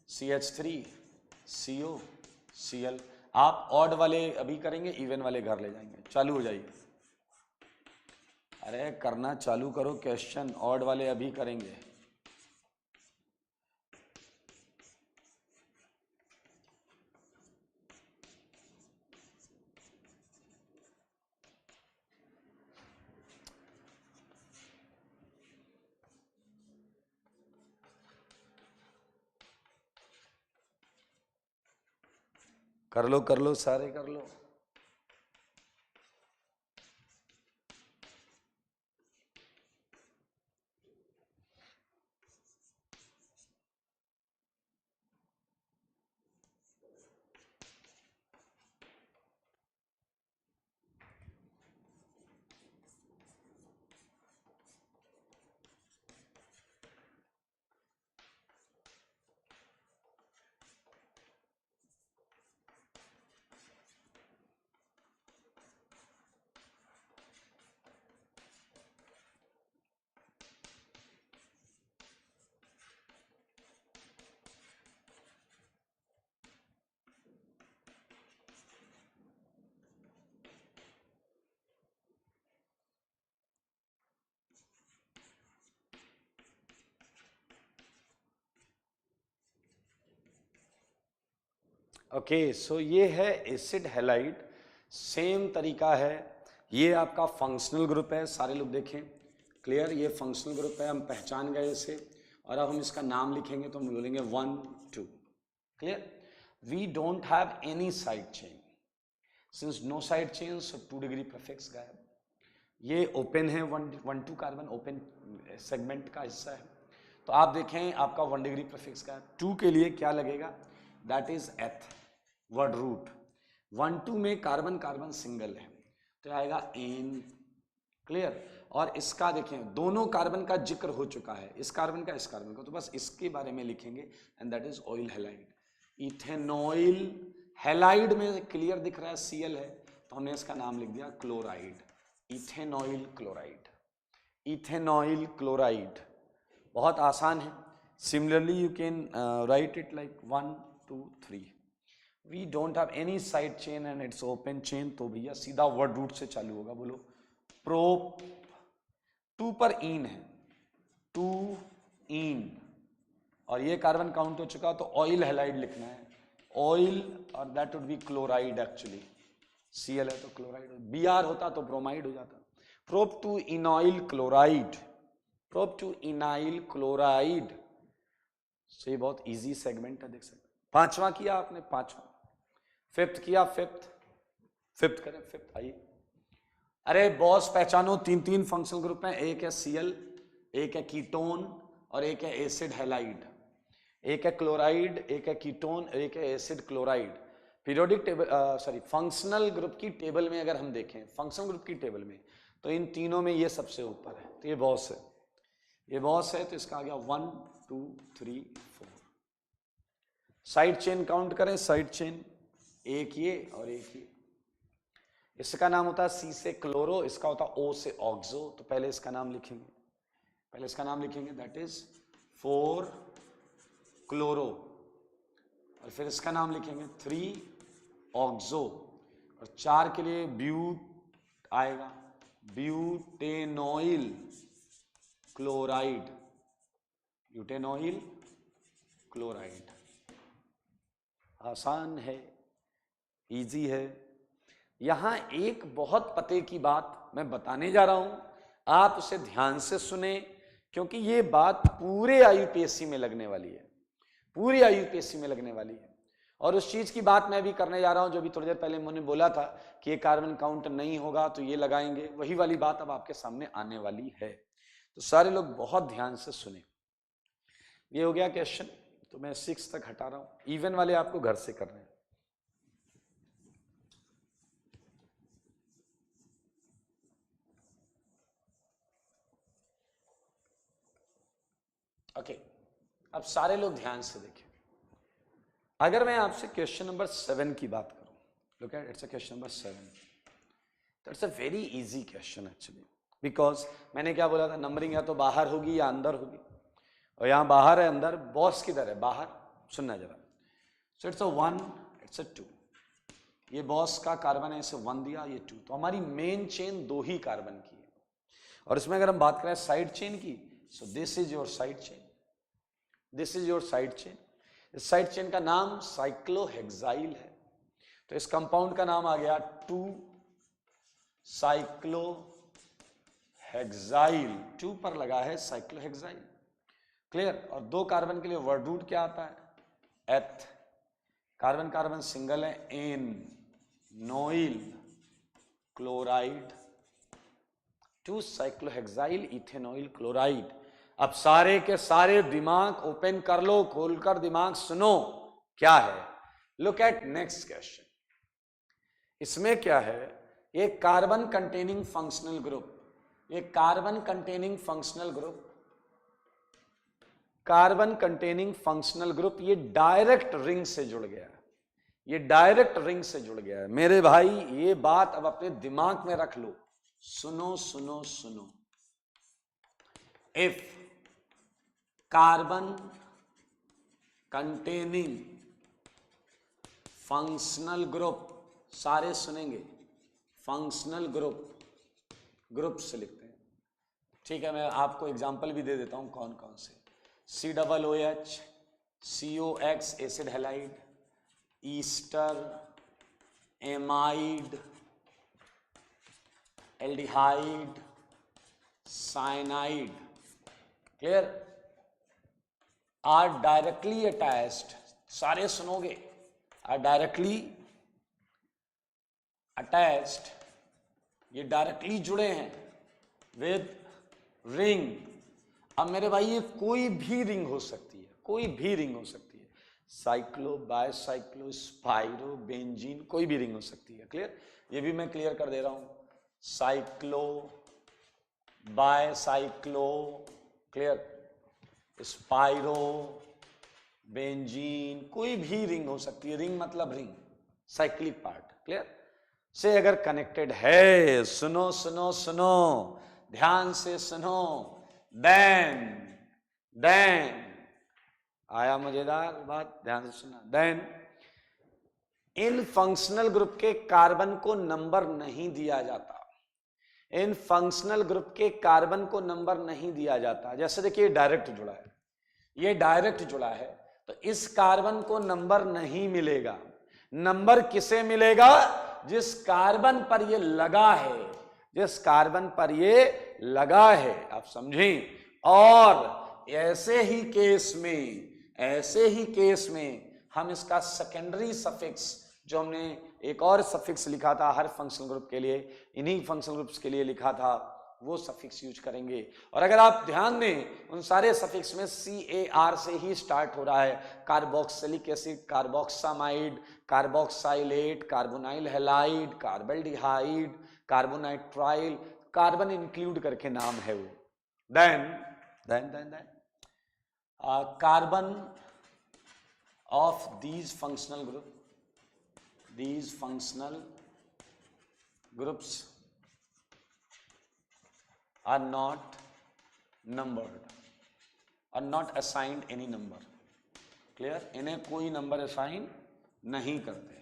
CH3 CO Cl, आप ऑड वाले अभी करेंगे, इवन वाले घर ले जाएंगे। चालू हो जाइए, अरे करना चालू करो क्वेश्चन, ऑड वाले अभी करेंगे। कर लो सारे कर लो। ओके, सो ये है एसिड हैलाइड, सेम तरीका है। ये आपका फंक्शनल ग्रुप है, सारे लोग देखें। क्लियर? ये फंक्शनल ग्रुप है, हम पहचान गए इसे, और अब हम इसका नाम लिखेंगे तो हम बोलेंगे 1 2। Clear? We don't have any side chain, since no side chain, so 2 degree prefix गायब। ये ओपन है, 1,2 कार्बन ओपन सेगमेंट का हिस्सा है। तो आप देखें आपका 1 डिग्री प्रीफिक्स का 2 के लिए क्या लगेगा, दैट इज एथ वर्ड रूट। 1 2 में कार्बन कार्बन सिंगल है तो आएगा एन, क्लियर। और इसका देखें दोनों कार्बन का जिक्र हो चुका है, इस कार्बन का इस कार्बन का, तो बस इसके बारे में लिखेंगे and that is oil halide. Ethanoyl halide में क्लियर दिख रहा है Cl है तो हमने इसका नाम लिख दिया chloride, ethanoyl chloride. Ethanoyl chloride बहुत आसान है। Similarly you can write it like 1 2 3। We don't have any side chain and it's open chain, तो भैया सीधा वर्ड रूट से चालू होगा। बोलो प्रोप, 2 पर इन है, 2 इन, और ये कार्बन काउंट हो चुका तो ऑयल हैलाइड लिखना है, ऑयल, और that would be chloride actually. Cl है तो क्लोराइड, Br होता तो ब्रोमाइड हो जाता। Prop two enoyl chloride, prop two enyl chloride. So ये बहुत इजी सेगमेंट है, देख सकते। पांचवा किया आपने, पांचवा। फिफ्थ किया, फिफ्थ करें, फिफ्थ आइए। अरे बॉस पहचानो, 3 फंक्शनल ग्रुप हैं, एक है Cl, एक है कीटोन और एक है एसिड हैलाइड। एक है क्लोराइड, एक है कीटोन, एक है acid chloride. Periodic table functional group की टेबल में अगर हम देखें, फंक्शनल ग्रुप की टेबल में, तो इन तीनों में ये सबसे ऊपर है, तो ये बॉस है, ये बॉस है, तो इसका आ गया 1 2 3 4। साइड चेन काउंट करें, साइड चेन एक ये और एक ये। इसका नाम होता है C से क्लोरो, इसका होता है O से ऑक्सो। तो पहले इसका नाम लिखेंगे, पहले इसका नाम लिखेंगे, दैट इज 4 क्लोरो, और फिर इसका नाम लिखेंगे 3 ऑक्सो, और 4 के लिए ब्यूट आएगा, ब्यूटेनॉइल क्लोराइड, ब्यूटेनॉइल क्लोराइड। आसान है, इजी है। यहां एक बहुत पते की बात मैं बताने जा रहा हूं, आप उसे ध्यान से सुने, क्योंकि ये बात पूरे IUPAC में लगने वाली है, पूरी IUPAC में लगने वाली है। और उस चीज की बात मैं भी करने जा रहा हूं जो भी थोड़ी देर पहले मैंने बोला था कि ये कार्बन काउंट नहीं होगा तो ये लगाएंगे, वही वाली बात अब आपके सामने आने वाली है। तो सारे लोग बहुत ध्यान से सुने। ये हो गया क्वेश्चन, तो मैं 6 तक हटा रहा हूं, इवन वाले आपको घर से करने हैं। ओके, अब सारे लोग ध्यान से देखें। अगर मैं आपसे क्वेश्चन नंबर 7 की बात करूं, look at, it's a question number 7, तो it's a very easy question actually, because मैंने क्या बोला था, नंबरिंग या तो बाहर होगी या अंदर होगी, और यहां बाहर है, अंदर, बॉस किधर है, बाहर, सुनना जरा। So it's a 1, it's a 2, ये बॉस का कार्बन है, इसे 1 दिया, ये 2, तो हमारी मेन चेन 2 ही कार्बन की है। और इसमें अगर हम बात करें साइड चेन की, so this is your side chain, this is your side chain. इस साइड चेन का नाम साइक्लोहेक्साइल है, तो इस कंपाउंड का नाम आ गया 2 साइक्लोहेक्साइल, 2 पर लगा है साइक्लोहेक्साइल, क्लियर। और 2 कार्बन के लिए वर्ड रूट क्या आता है, एथ, कार्बन कार्बन सिंगल है, an, oyl chloride, 2 cyclohexyl ethanoyl chloride. अब सारे के सारे दिमाग ओपन कर लो, खोलकर दिमाग सुनो, क्या है। लुक एट नेक्स्ट क्वेश्चन, इसमें क्या है, ये कार्बन कंटेनिंग फंक्शनल ग्रुप, ये carbon containing functional group, carbon containing functional group, ये डायरेक्ट रिंग से जुड़ गया है, ये डायरेक्ट रिंग से जुड़ गया है। मेरे भाई ये बात अब अपने दिमाग में रख लो, सुनो सुनो सुनो। If carbon containing functional group, सारे सुनेंगे, फंक्शनल ग्रुप, ग्रुप से लिखते हैं, ठीक है। मैं आपको एग्जांपल भी दे देता हूं कौन कौन से, COOH, COX acid halide, ester, amide, aldehyde, cyanide, clear, are directly attached, सारे सुनोगे, आर डायरेक्टली अटैच्ड, ये डायरेक्टली जुड़े हैं विद रिंग। अब मेरे भाई ये कोई भी रिंग हो सकती है, कोई भी रिंग हो सकती है, साइक्लो, बायसाइक्लो, स्पाइरो, बेंजीन, कोई भी रिंग हो सकती है। क्लियर? ये भी मैं क्लियर कर दे रहा हूं, cyclo, bicyclo, clear, spiro, benzene, कोई भी रिंग हो सकती है। रिंग मतलब रिंग, साइक्लिक पार्ट, क्लियर, से अगर कनेक्टेड है, सुनो सुनो सुनो, ध्यान से सुनो, देन आया मजेदार बात, ध्यान से सुना, देन इन फंक्शनल ग्रुप के कार्बन को नंबर नहीं दिया जाता, इन फंक्शनल ग्रुप के कार्बन को नंबर नहीं दिया जाता। जैसे देखिए डायरेक्ट जुड़ा है, ये डायरेक्ट जुड़ा है, तो इस कार्बन को नंबर नहीं मिलेगा। नंबर किसे मिलेगा? जिस कार्बन पर ये लगा है, जिस कार्बन पर ये लगा है, आप समझें। और ऐसे ही केस में हम इसका सेकेंडरी सफिक्स, जो हमने एक और सफिक्स लिखा था हर फंक्शनल ग्रुप के लिए, इन्हीं फंक्शनल ग्रुप्स के लिए लिखा था, वो सफिक्स यूज करेंगे। और अगर आप ध्यान दें, उन सारे सफिक्स में CAR से ही स्टार्ट हो रहा है। Carboxylic acid, carboxamide, carboxylate, carbonyl halide, carbaldehyde, carbonitrile, carbon include करके नाम है वो। Then carbon of these functional groups are not numbered, are not assigned any number, clear? इन्हें कोई नंबर असाइन नहीं करते,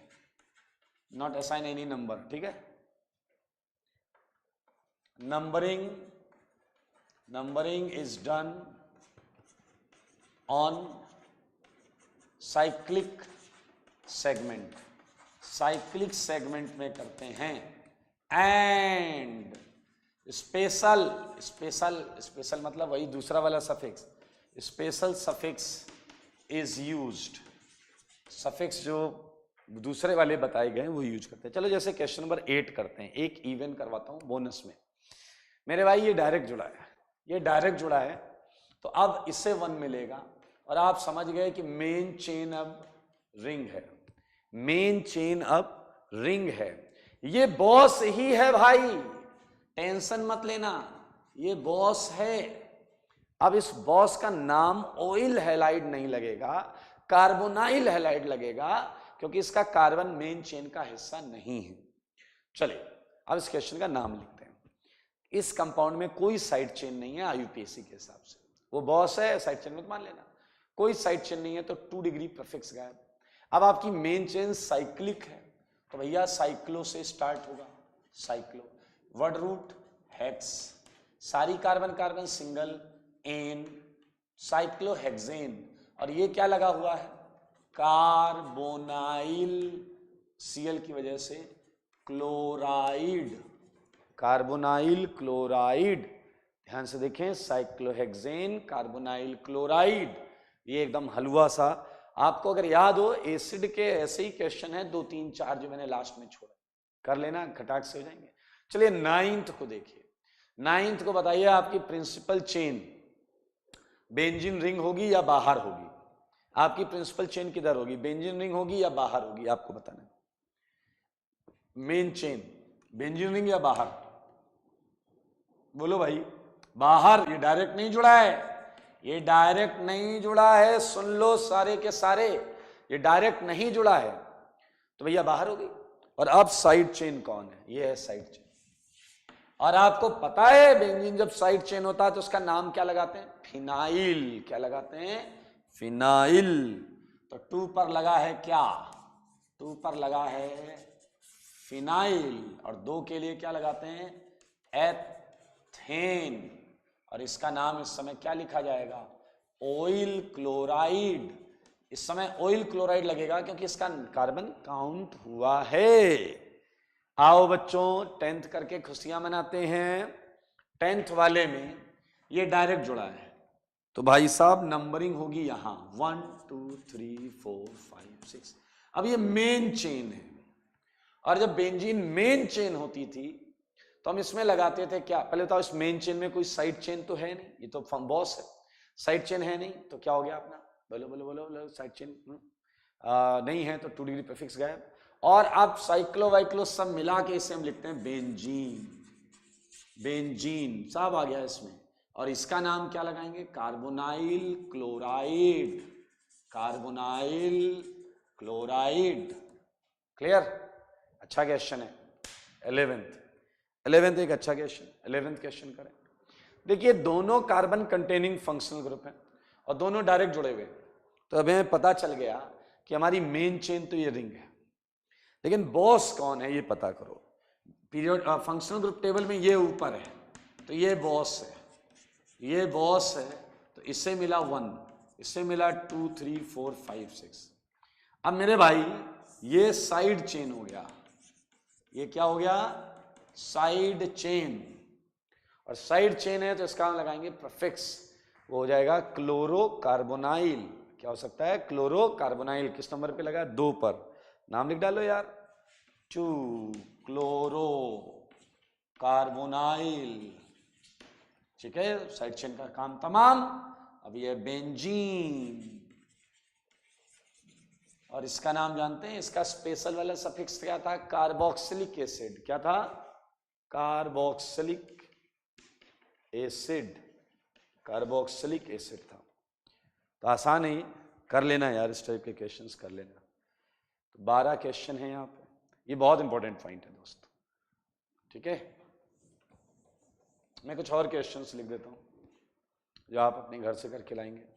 not assign any number, ठीक है? Numbering is done on cyclic segment, cyclic segment में करते हैं। एंड स्पेशल मतलब वही दूसरा वाला suffix, special suffix is used, suffix जो दूसरे वाले बताए गए वो यूज करते हैं। चलो जैसे क्वेश्चन नंबर 8 करते हैं, एक इवन करवाता हूं बोनस में। मेरे भाई ये डायरेक्ट जुड़ा है, ये डायरेक्ट जुड़ा है, तो अब इससे 1 मिलेगा। और आप समझ गए कि मेन चेन अब रिंग है, मेन चेन अब रिंग है। ये बॉस ही है भाई, टेंशन मत लेना, ये बॉस है। अब इस बॉस का नाम ऑयल हैलाइड नहीं लगेगा, कार्बोनाइल हैलाइड लगेगा, क्योंकि इसका कार्बन मेन चेन का हिस्सा नहीं है। चलिए अब इस क्वेश्चन का नाम लिखते हैं। इस कंपाउंड में कोई साइड चेन नहीं है IUPAC के हिसाब से, वो बॉस है, साइड चेन मत मान लेना, कोई साइड चेन नहीं है, तो 2 डिग्री प्रीफिक्स गायब। अब आपकी मेन चेन साइक्लिक है, तो भैया साइक्लो से स्टार्ट होगा, साइक्लो, वर्ड रूट हेक्स, सारी carbon carbon single, ane, cyclohexane, और ये क्या लगा हुआ है? कार्बोनाइल, Cl की वजह से क्लोराइड, कार्बोनाइल क्लोराइड, ध्यान से देखें, साइक्लोहेक्सेन, कार्बोनाइल क्लोराइड, ये एकदम हलवा सा। आपको अगर याद हो, एसिड के ऐसे ही क्वेश्चन है 2 3 4 जो मैंने लास्ट में छोड़ा, कर लेना, खटाक से हो जाएंगे। चलिए 9th को देखिए, 9th को बताइए आपकी प्रिंसिपल चेन बेंजीन रिंग होगी या बाहर होगी? आपकी प्रिंसिपल चेन किधर होगी, बेंजीन रिंग होगी या बाहर होगी? आपको बताना। मेन चेन बेंजीन रिंग या बाहर? बोलो भाई, बाहर। ये डायरेक्ट नहीं जुड़ा है, ये डायरेक्ट नहीं जुड़ा है, सुन लो सारे के सारे, ये डायरेक्ट नहीं जुड़ा है, तो भैया बाहर हो गई। और अब साइड चेन कौन है? ये है साइड चेन। और आपको पता है बेंजीन जब साइड चेन होता है तो उसका नाम क्या लगाते हैं? फिनाइल। क्या लगाते हैं? फिनाइल। तो 2 पर लगा है क्या? 2 पर लगा है फिनाइल। और 2 के लिए क्या लगाते हैं? एथेन। और इसका नाम इस समय क्या लिखा जाएगा? Oil chloride. इस समय ऑयल क्लोराइड लगेगा क्योंकि इसका कार्बन काउंट हुआ है। आओ बच्चों 10th करके खुशियां मनाते हैं। 10th वाले में ये डायरेक्ट जुड़ा है, तो भाई साहब नंबरिंग होगी यहां 1 2 3 4 5 6। अब ये मेन चेन है, और जब बेंजीन मेन चेन होती थी तो हम इसमें लगाते थे क्या, पहले बताओ इस मेन चेन में कोई साइड चेन तो है नहीं, ये तो बॉस है, साइड चेन है नहीं, तो क्या हो गया अपना, बोलो बोलो बोलो बोलो, साइड चेन नहीं है तो 2 डिग्री प्रीफिक्स गायब। और अब साइक्लो वाइक्लो सब मिला के इसे हम लिखते हैं बेंजीन, बेंजीन सब आ गया इसमें। और इसका नाम क्या लगाएंगे, carbonyl chloride, carbonyl chloride. Clear, अच्छा क्वेश्चन है। 11th एक अच्छा क्वेश्चन, 11th क्वेश्चन करें। देखिए दोनों कार्बन कंटेनिंग फंक्शनल ग्रुप हैं और दोनों डायरेक्ट जुड़े हुए हैं, तो हमें पता चल गया कि हमारी मेन चेन तो ये रिंग है, लेकिन बॉस कौन है ये पता करो। पीरियड फंक्शनल ग्रुप टेबल में ये ऊपर है, तो ये बॉस है, ये बॉस है, तो इससे मिला 1, इससे मिला 2 3 4 5 6। अब मेरे भाई ये साइड चेन हो गया, ये क्या हो गया, साइड चेन। और साइड चेन है तो इसका हम लगाएंगे प्रीफिक्स, वो हो जाएगा क्लोरोकार्बोनाइल। क्या हो सकता है, क्लोरोकार्बोनाइल। किस नंबर पे लगा, 2 पर, नाम लिख डालो यार, 2 क्लोरो कार्बोनाइल। ठीक है, साइड चेन का काम तमाम। अब ये बेंजीन, और इसका नाम जानते हैं, इसका स्पेशल वाला सफिक्स क्या था, कार्बोक्सिलिक एसिड। क्या था, कार्बोक्सिलिक एसिड, कार्बोक्सिलिक एसिड था। तो आसान है, कर लेना यार, इस टाइप के क्वेश्चंस कर लेना। तो 12 क्वेश्चन है यहाँ पे, ये बहुत इंपॉर्टेंट पॉइंट है दोस्तों। ठीक है, मैं कुछ और क्वेश्चंस लिख देता हूँ जो आप अपने घर से करके लाएंगे।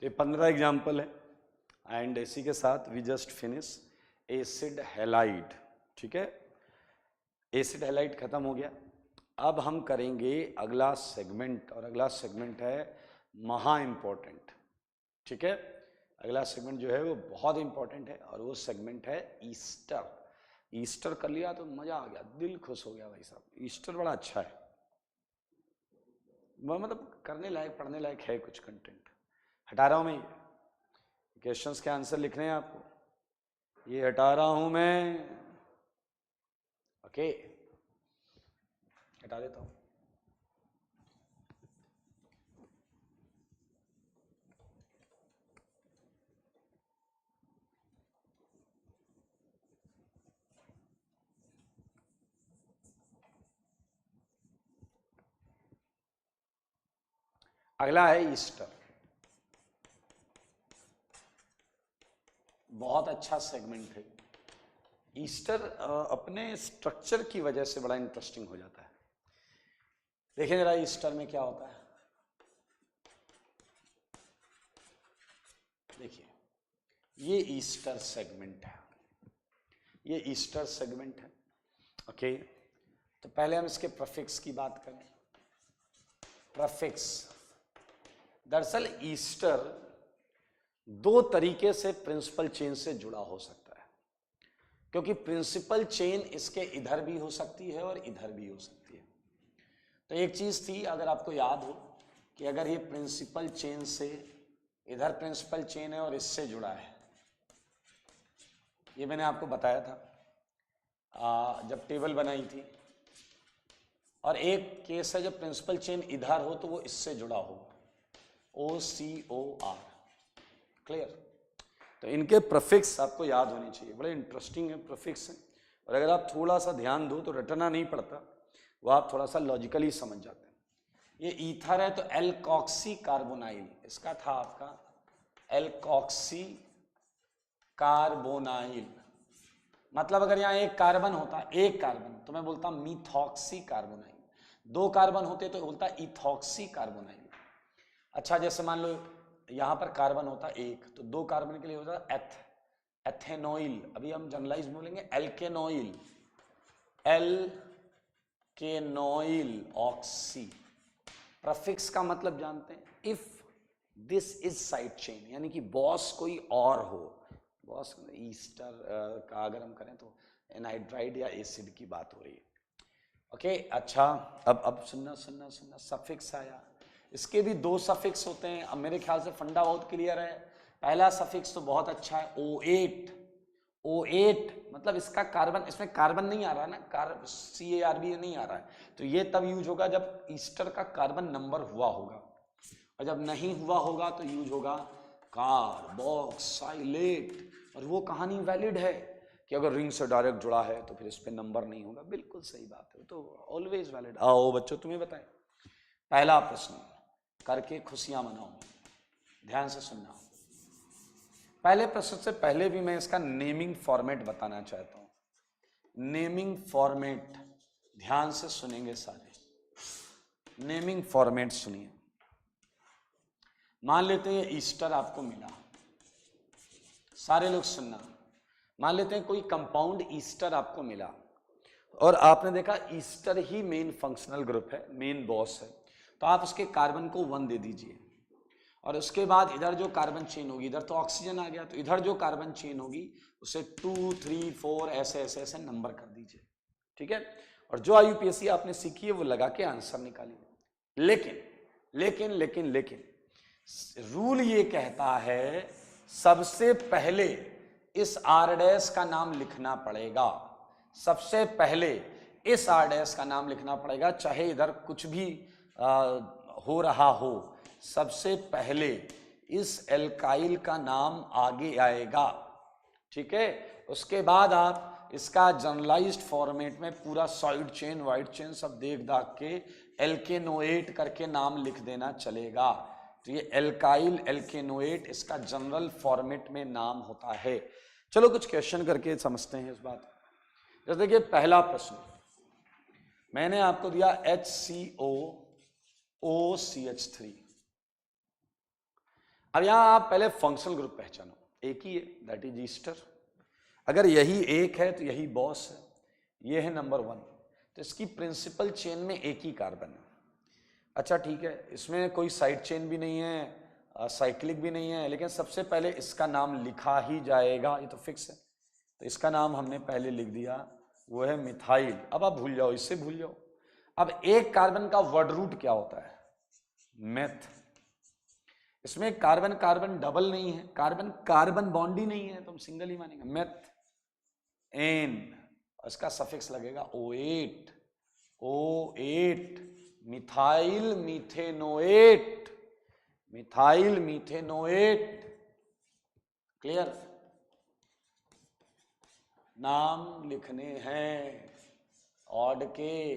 तो ये 15 एग्जाम्पल है एंड इसी के साथ we just finish acid halide. ठीक है, एसिड हैलाइड खत्म हो गया। अब हम करेंगे अगला सेगमेंट, और अगला सेगमेंट है महा इंपॉर्टेंट। ठीक है, अगला सेगमेंट जो है वो बहुत इंपॉर्टेंट है, और वो सेगमेंट है ईस्टर। ईस्टर कर लिया तो मजा आ गया, दिल खुश हो गया भाई साहब। ईस्टर बड़ा अच्छा है, मतलब करने लायक, पढ़ने लायक है कुछ कंटेंट। हटा रहा हूं मैं, ये क्वेश्चंस के आंसर लिखने हैं आपको, ये हटा रहा हूं मैं। ओके, हटा देता हूं। अगला है ईस्टर, बहुत अच्छा सेगमेंट है। ईस्टर अपने स्ट्रक्चर की वजह से बड़ा इंटरेस्टिंग हो जाता है। देखिए जरा ईस्टर में क्या होता है, देखिए ये ईस्टर सेगमेंट है, ये ईस्टर सेगमेंट है। ओके, तो पहले हम इसके प्रीफिक्स की बात करें। प्रीफिक्स, दरअसल ईस्टर 2 तरीके से प्रिंसिपल चेन से जुड़ा हो सकता है, क्योंकि प्रिंसिपल चेन इसके इधर भी हो सकती है और इधर भी हो सकती है। तो एक चीज थी, अगर आपको याद हो, कि अगर ये प्रिंसिपल चेन से, इधर प्रिंसिपल चेन है और इससे जुड़ा है, ये मैंने आपको बताया था जब टेबल बनाई थी। और एक केस है जब प्रिंसिपल चेन इधर हो तो वो इससे जुड़ा हो, OCOR। क्लियर, तो इनके प्रीफिक्स आपको याद होने चाहिए, बड़े इंटरेस्टिंग है प्रीफिक्स हैं। और अगर आप थोड़ा सा ध्यान दो तो रटना नहीं पड़ता, वो आप थोड़ा सा लॉजिकली समझ जाते हैं। ये ईथर है तो एल्कोक्सी कार्बोनाइल, इसका था आपका एल्कोक्सी कार्बोनाइल। मतलब अगर यहाँ एक कार्बन होता, एक कार्बन, तो मैं बोलता मिथॉक्सी कार्बोनाइल। 2 कार्बन होते तो बोलता इथॉक्सी कार्बोनाइल। अच्छा जैसे मान लो यहाँ पर कार्बन होता एक, तो 2 कार्बन के लिए होता एथेनॉइल, अभी हम जनरलाइज बोलेंगे एल्केनॉइल, एल्केनॉइल ऑक्सी। प्रफिक्स का मतलब जानते हैं, if this is side chain, यानी कि बॉस कोई और हो, बॉस ईस्टर का अगर हम करें तो एनहाइड्राइड या एसिड की बात हो रही है। ओके अच्छा, अब सुनना सुनना सुनना, सफिक्स आया, इसके भी 2 सफिक्स होते हैं। अब मेरे ख्याल से फंडा बहुत क्लियर है। पहला सफिक्स तो बहुत अच्छा है, O8, O8 मतलब इसका कार्बन, इसमें कार्बन नहीं आ रहा है ना, CARB नहीं आ रहा है, तो ये तब यूज होगा जब ईस्टर का कार्बन नंबर हुआ होगा, और जब नहीं हुआ होगा तो यूज होगा कार्बोक्साइलेट। और वो कहानी वैलिड है कि अगर रिंग से डायरेक्ट जुड़ा है तो फिर इस पे नंबर नहीं होगा, बिल्कुल सही बात है, तो ऑलवेज वैलिड। आओ बच्चों तुम्हें बताएं, पहला प्रश्न करके खुशियां मनाओ, ध्यान से सुनना। पहले प्रश्न से पहले भी मैं इसका नेमिंग फॉर्मेट बताना चाहता हूं। नेमिंग फॉर्मेट ध्यान से सुनेंगे सारे, नेमिंग फॉर्मेट सुनिए। मान लेते हैं ईस्टर आपको मिला, सारे लोग सुनना, मान लेते हैं कोई कंपाउंड ईस्टर आपको मिला और आपने देखा ईस्टर ही मेन फंक्शनल ग्रुप है, मेन बॉस है, तो आप उसके कार्बन को 1 दे दीजिए, और उसके बाद इधर जो कार्बन चेन होगी, इधर तो ऑक्सीजन आ गया, तो इधर जो कार्बन चेन होगी उसे 2 3 4 ऐसे ऐसे ऐसे नंबर कर दीजिए, ठीक है। और जो IUPAC आपने सीखी है वो लगा के आंसर निकालिए। लेकिन लेकिन लेकिन लेकिन रूल ये कहता है सबसे पहले इस R डैश का नाम लिखना पड़ेगा, सबसे पहले इस R डैश का नाम लिखना पड़ेगा, चाहे इधर कुछ भी हो रहा हो, सबसे पहले इस एल्काइल का नाम आगे आएगा, ठीक है। उसके बाद आप इसका जनरलाइज्ड फॉर्मेट में पूरा साइड चेन वाइड चेन सब देख दाख के एल्केनोएट करके नाम लिख देना चलेगा। तो ये एल्काइल एल्केनोएट इसका जनरल फॉर्मेट में नाम होता है। चलो कुछ क्वेश्चन करके समझते हैं इस बात। जैसे देखिए पहला प्रश्न मैंने आपको दिया HCOOCH3। अब यहां आप पहले फंक्शनल ग्रुप पहचानो, एक ही है, दैट इज ईस्टर। अगर यही एक है तो यही बॉस है, ये है नंबर 1, तो इसकी प्रिंसिपल चेन में एक ही कार्बन है। अच्छा ठीक है, इसमें कोई साइड चेन भी नहीं है, साइक्लिक भी नहीं है, लेकिन सबसे पहले इसका नाम लिखा ही जाएगा, ये तो फिक्स है, तो इसका नाम हमने पहले लिख दिया, वो है मिथाइल। अब आप भूल जाओ, इससे भूल जाओ। अब एक कार्बन का वर्ड रूट क्या होता है? मेथ। इसमें कार्बन कार्बन डबल नहीं है, कार्बन कार्बन बॉन्ड ही नहीं है, तो हम सिंगल ही मानेंगे, मेथ एन, इसका सफिक्स लगेगा O8, O8 methyl methanoate, methyl methanoate. Clear? नाम लिखने हैं ऑड के,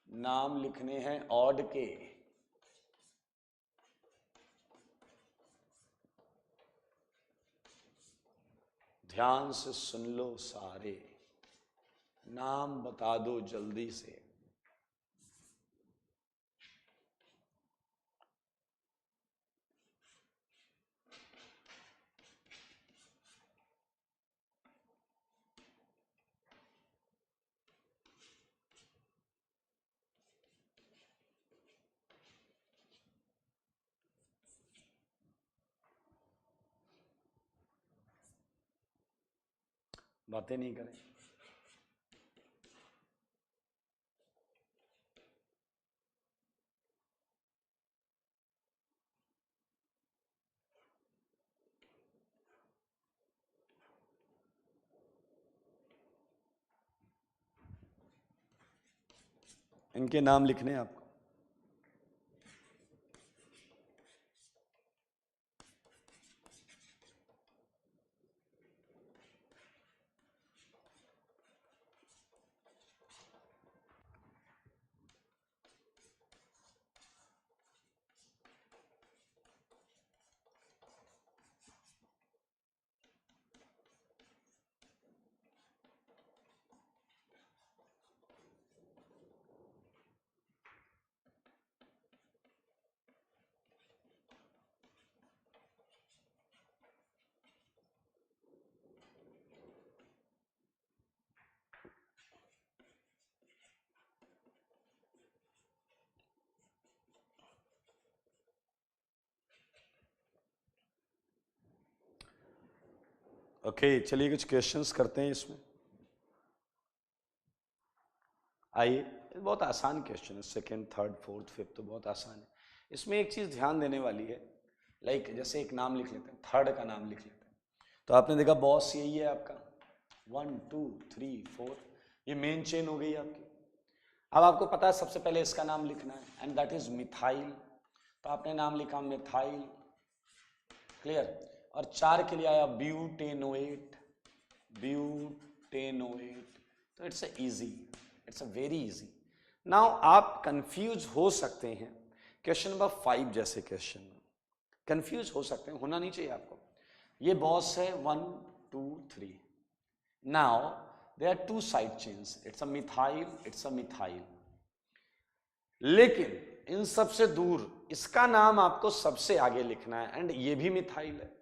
नाम लिखने हैं ऑड के। ध्यान से सुन लो सारे, नाम बता दो जल्दी से। बातें नहीं करें। इनके नाम लिखने हैं आपको। ओके चलिए कुछ क्वेश्चंस करते हैं इसमें। आइए, बहुत आसान क्वेश्चन है, सेकंड, थर्ड, फोर्थ, फिफ्थ तो बहुत आसान है। इसमें एक चीज ध्यान देने वाली है, लाइक जैसे एक नाम लिख लेते हैं, थर्ड का नाम लिख लेते हैं। तो आपने देखा बॉस यही है आपका, 1 2 3 4, ये मेन चेन हो गई आपकी। अब आपको पता है सबसे पहले इसका नाम लिखना है, एंड दैट इज मिथाइल। तो आपने नाम लिखा मिथाइल, क्लियर। और 4 के लिए आया ब्यूटेनोएट, ब्यूटेनोएट। तो it's easy, it's a very easy. Now आप कंफ्यूज हो सकते हैं क्वेश्चन नंबर 5 जैसे क्वेश्चन में कंफ्यूज हो सकते हैं, होना नहीं चाहिए आपको। ये बॉस है 1 2 3। Now there are 2 side chains, it's a methyl, it's a methyl. लेकिन इन सबसे दूर इसका नाम आपको सबसे आगे लिखना है, एंड ये भी मिथाइल है।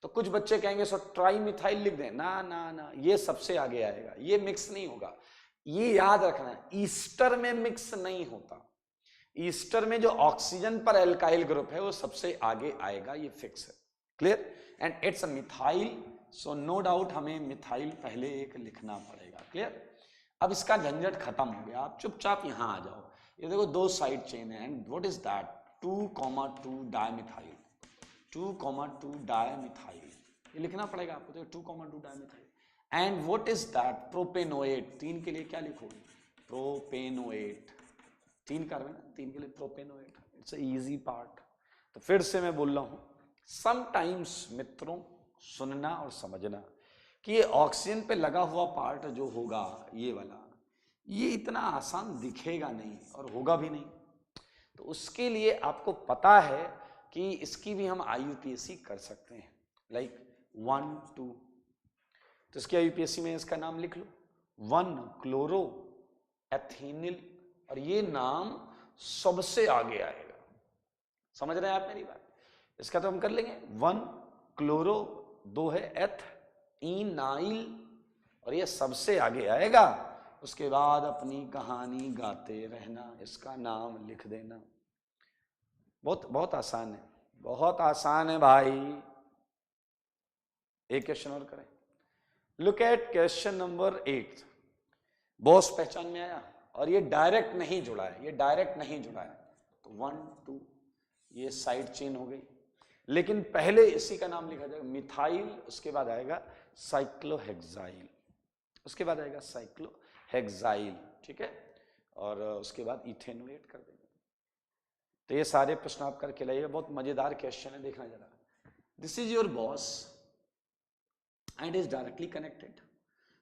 तो कुछ बच्चे कहेंगे सर ट्राई मिथाइल लिख दें, ना ना ना, ये सबसे आगे आएगा, ये मिक्स नहीं होगा। ये याद रखना है, ईस्टर में मिक्स नहीं होता। ईस्टर में जो ऑक्सीजन पर एल्काइल ग्रुप है वो सबसे आगे आएगा, ये फिक्स है, clear. And it's a methyl, so no doubt हमें मिथाइल पहले एक लिखना पड़ेगा, क्लियर। अब इसका झंझट खत्म हो गया, आप चुपचाप यहां आ जाओ। ये देखो 2 साइड चेन है, and what is that, 2,2 dimethyl, 2,2 dimethyl, ये लिखना पड़ेगा आपको। तो 2,2 dimethyl. And what is that, propanoate. 3 के लिए क्या लिखोगे, प्रोपेनोएट। 3 कर रहे ना, 3 के लिए प्रोपेनोएट, इट्स इजी पार्ट। तो फिर से मैं बोल रहा हूं, समटाइम्स मित्रों सुनना और समझना कि ये ऑक्सीजन पे लगा हुआ पार्ट जो होगा ये वाला, ये इतना आसान दिखेगा नहीं और होगा भी नहीं। तो उसके लिए आपको पता है कि इसकी भी हम आईयूपीएससी कर सकते हैं, लाइक 1 2। तो इसकी आईयूपीएससी में इसका नाम लिख लो, 1 क्लोरो एथेनिल, और ये नाम सबसे आगे आएगा। समझ रहे हैं आप मेरी बात। इसका तो हम कर लेंगे, 1 क्लोरो, 2 है एथेनाइल, और ये सबसे आगे आएगा। उसके बाद अपनी कहानी गाते रहना, इसका नाम लिख देना। बहुत बहुत आसान है, बहुत आसान है भाई। एक क्वेश्चन और करें, look at question number 8। Boss पहचान में आया, और ये डायरेक्ट नहीं जुड़ा है, ये डायरेक्ट नहीं जुड़ा है। तो 1 2, ये साइड चेन हो गई, लेकिन पहले इसी का नाम लिखा जाएगा मिथाइल, उसके बाद आएगा साइक्लोहेक्साइल, उसके बाद आएगा साइक्लोहेक्साइल, ठीक है। और उसके बाद इथेनोएट कर देंगे। तो ये सारे प्रश्न आप करके लाइए, बहुत मजेदार क्वेश्चन है, देखना जरा। This is your boss and is directly connected,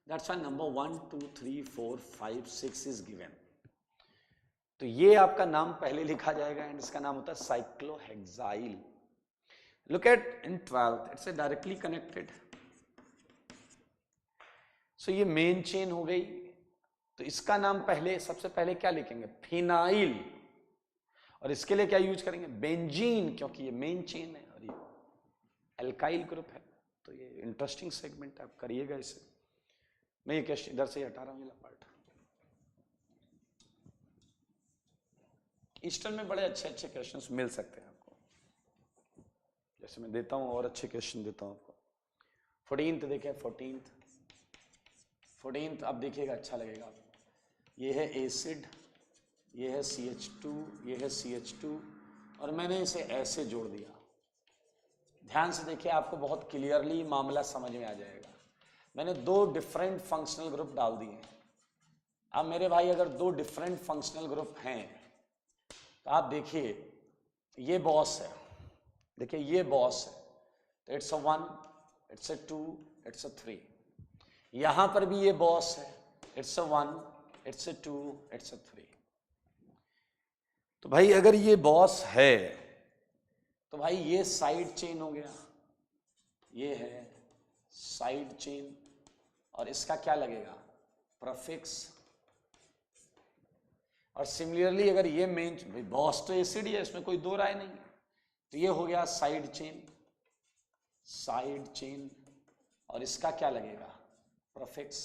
that's why number 1 2 3 4 5 6 is given. तो ये आपका नाम पहले लिखा जाएगा, एंड इसका नाम होता है cyclohexyl. Look at in 12th, it's directly connected. So ये मेन चेन हो गई। तो इसका नाम पहले, सबसे पहले क्या लिखेंगे, फिनाइल। और इसके लिए क्या यूज करेंगे, बेंजीन, क्योंकि ये मेन चेन है और ये एल्काइल ग्रुप है। तो ये इंटरेस्टिंग सेगमेंट है, आप करिएगा इसे। मैं ये क्वेश्चन इधर से हटा रहा हूं, ये पार्ट। ईस्टर्न में बड़े अच्छे अच्छे क्वेश्चंस मिल सकते हैं आपको, जैसे मैं देता हूं और अच्छे क्वेश्चन देता हूं आपको। 14th देखें, 14th अब देखिएगा, अच्छा लगेगा आपको। ये है एसिड, ये है CH2, ये है CH2, और मैंने इसे ऐसे जोड़ दिया। ध्यान से देखिए, आपको बहुत क्लियरली मामला समझ में आ जाएगा। मैंने 2 डिफरेंट फंक्शनल ग्रुप डाल दिए हैं। अब मेरे भाई अगर 2 डिफरेंट फंक्शनल ग्रुप हैं, तो आप देखिए ये बॉस है, देखिए ये बॉस है, तो it's a 1, it's a 2, it's a 3। यहां पर भी ये बॉस है, it's a 1, it's a 2, it's a 3। तो भाई अगर ये बॉस है तो भाई ये साइड चेन हो गया, ये है साइड चेन, और इसका क्या लगेगा, प्रीफिक्स। और सिमिलरली अगर ये मेन, भाई बॉस तो एसिड ही है, इसमें कोई दो राय नहीं है, तो ये हो गया साइड चेन, साइड चेन, और इसका क्या लगेगा, प्रीफिक्स।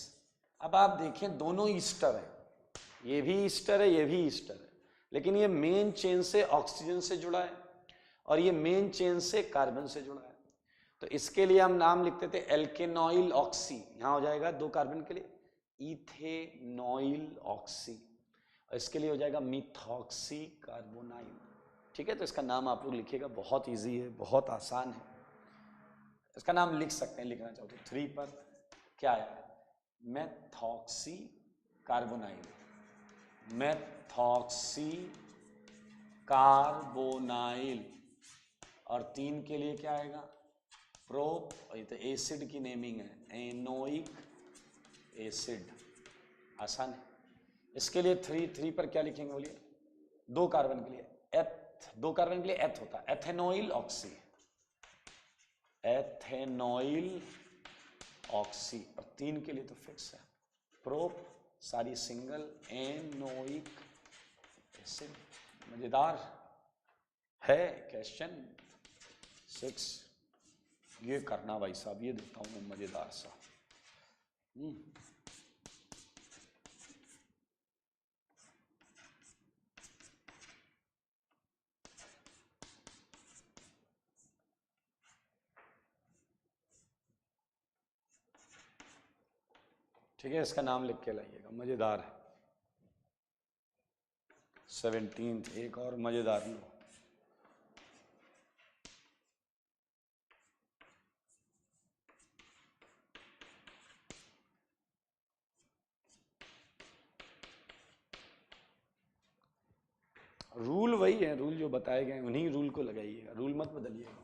अब आप देखें दोनों ईस्टर है, ये भी ईस्टर है, ये भी ईस्टर है, लेकिन ये मेन चेन से ऑक्सीजन से जुड़ा है और ये मेन चेन से कार्बन से जुड़ा है। तो तो इसके लिए हम नाम लिखते थे एल्केनॉइल ऑक्सी, यहां हो जाएगा 2 कार्बन के लिए इथेनॉइल ऑक्सी, और इसके लिए हो जाएगा मिथॉक्सी कार्बोनाइल। ठीक है, तो इसका नाम आप लोग लिखिएगा, बहुत इजी है, बहुत आसान है, इसका नाम लिख सकते हैं, लिखना चाहो तो 3 पर क्या है, मेथॉक्सी कार्बोनाइल, मेथॉक्सी कार्बोनाइल, और 3 के लिए क्या आएगा, प्रोप, ये तो एसिड की नेमिंग है, एनोइक एसिड, आसान है। इसके लिए 3 पर क्या लिखेंगे बोलिए, 2 कार्बन के लिए एथ, 2 कार्बन के लिए एथ होता है, एथेनॉइल ऑक्सी, एथेनॉइल ऑक्सी, और 3 के लिए तो फिक्स है प्रोप, सारी सिंगल, एनोइक एसिड। मजेदार है क्वेश्चन 6, ये करना भाई साहब, ये देता हूं मैं मजेदार सा। ठीक है, इसका नाम लिख के लाइएगा, मजेदार है। 17 एक और मजेदार लो, रूल वही है, रूल जो बताए गए उन्हीं रूल को लगाइएगा, रूल मत बदलिएगा।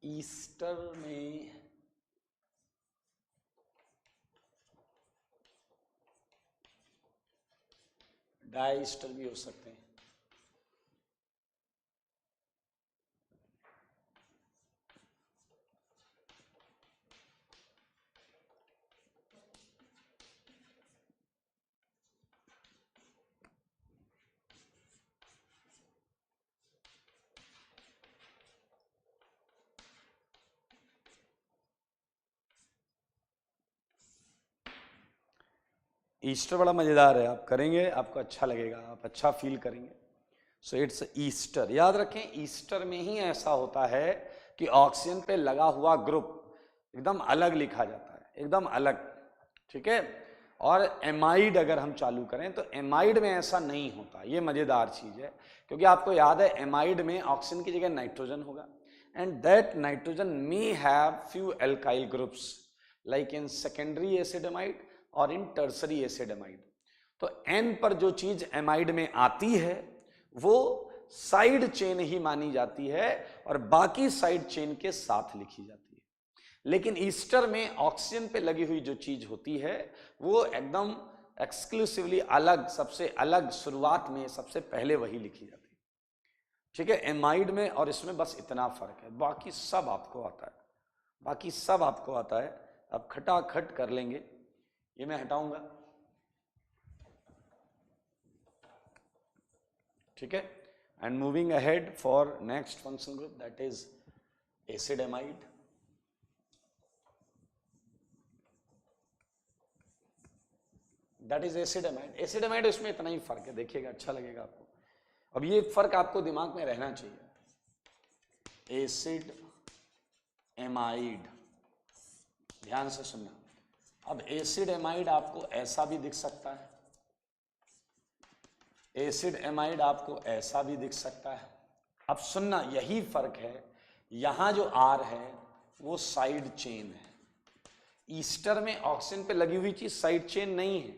ईस्टर में डाइस्टर भी हो सकते हैं, ईस्टर बड़ा मजेदार है, आप करेंगे आपको अच्छा लगेगा, आप अच्छा फील करेंगे। सो इट्स ईस्टर, याद रखें ईस्टर में ही ऐसा होता है कि ऑक्सीजन पे लगा हुआ ग्रुप एकदम अलग लिखा जाता है, एकदम अलग। ठीक है, और एमाइड अगर हम चालू करें तो एमाइड में ऐसा नहीं होता, ये मजेदार चीज है, क्योंकि आपको याद है एमाइड में ऑक्सीजन की जगह नाइट्रोजन होगा, and that nitrogen may have few alkyl groups like in secondary acid amide और इन टर्सरी एसिड एमाइड। तो एन पर जो चीज एमाइड में आती है वो साइड चेन ही मानी जाती है और बाकी साइड चेन के साथ लिखी जाती है, लेकिन ईस्टर में ऑक्सीजन पे लगी हुई जो चीज होती है वो एकदम एक्सक्लूसिवली अलग, सबसे अलग, शुरुआत में सबसे पहले वही लिखी जाती है। ठीक है, एमाइड में और इसमें बस इतना फर्क है, बाकी सब आपको आता है, बाकी सब आपको आता है, अब खटाखट कर लेंगे। ये मैं हटाऊंगा, ठीक है, and moving ahead for next functional group that is acid amide. That is acid amide, acid amide इसमें इतना ही फर्क है, देखिएगा अच्छा लगेगा आपको। अब ये फर्क आपको दिमाग में रहना चाहिए, एसिड एमाइड, ध्यान से सुनना। अब एसिड एमाइड आपको ऐसा भी दिख सकता है, एसिड एमाइड आपको ऐसा भी दिख सकता है। अब सुनना, यही फर्क है, यहां जो आर है वो साइड चेन है, ईस्टर में ऑक्सीजन पे लगी हुई चीज साइड चेन नहीं है,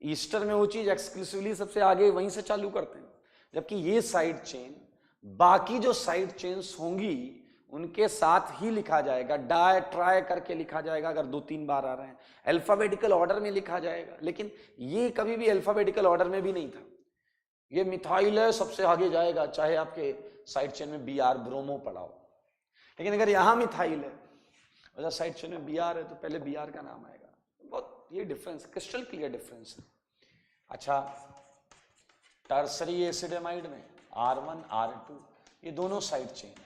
ईस्टर में वो चीज एक्सक्लूसिवली सबसे आगे वहीं से चालू करते हैं, जबकि ये साइड चेन बाकी जो साइड चेन्स होंगी उनके साथ ही लिखा जाएगा, डाई ट्राई करके लिखा जाएगा, अगर 2-3 बार आ रहे हैं अल्फाबेटिकल ऑर्डर में लिखा जाएगा, लेकिन ये कभी भी अल्फाबेटिकल ऑर्डर में भी नहीं था। ये मिथाइल है, सबसे आगे जाएगा, चाहे आपके साइड चेन में Br ब्रोमो पड़ा हो, लेकिन अगर यहां मिथाइल है और साइड चेन में Br है तो पहले Br का नाम आएगा। बहुत ये डिफरेंस, क्रिस्टल क्लियर डिफरेंस है। अच्छा, टर्सरी एसिड एमाइड में R1 R2 ये दोनों साइड चेन है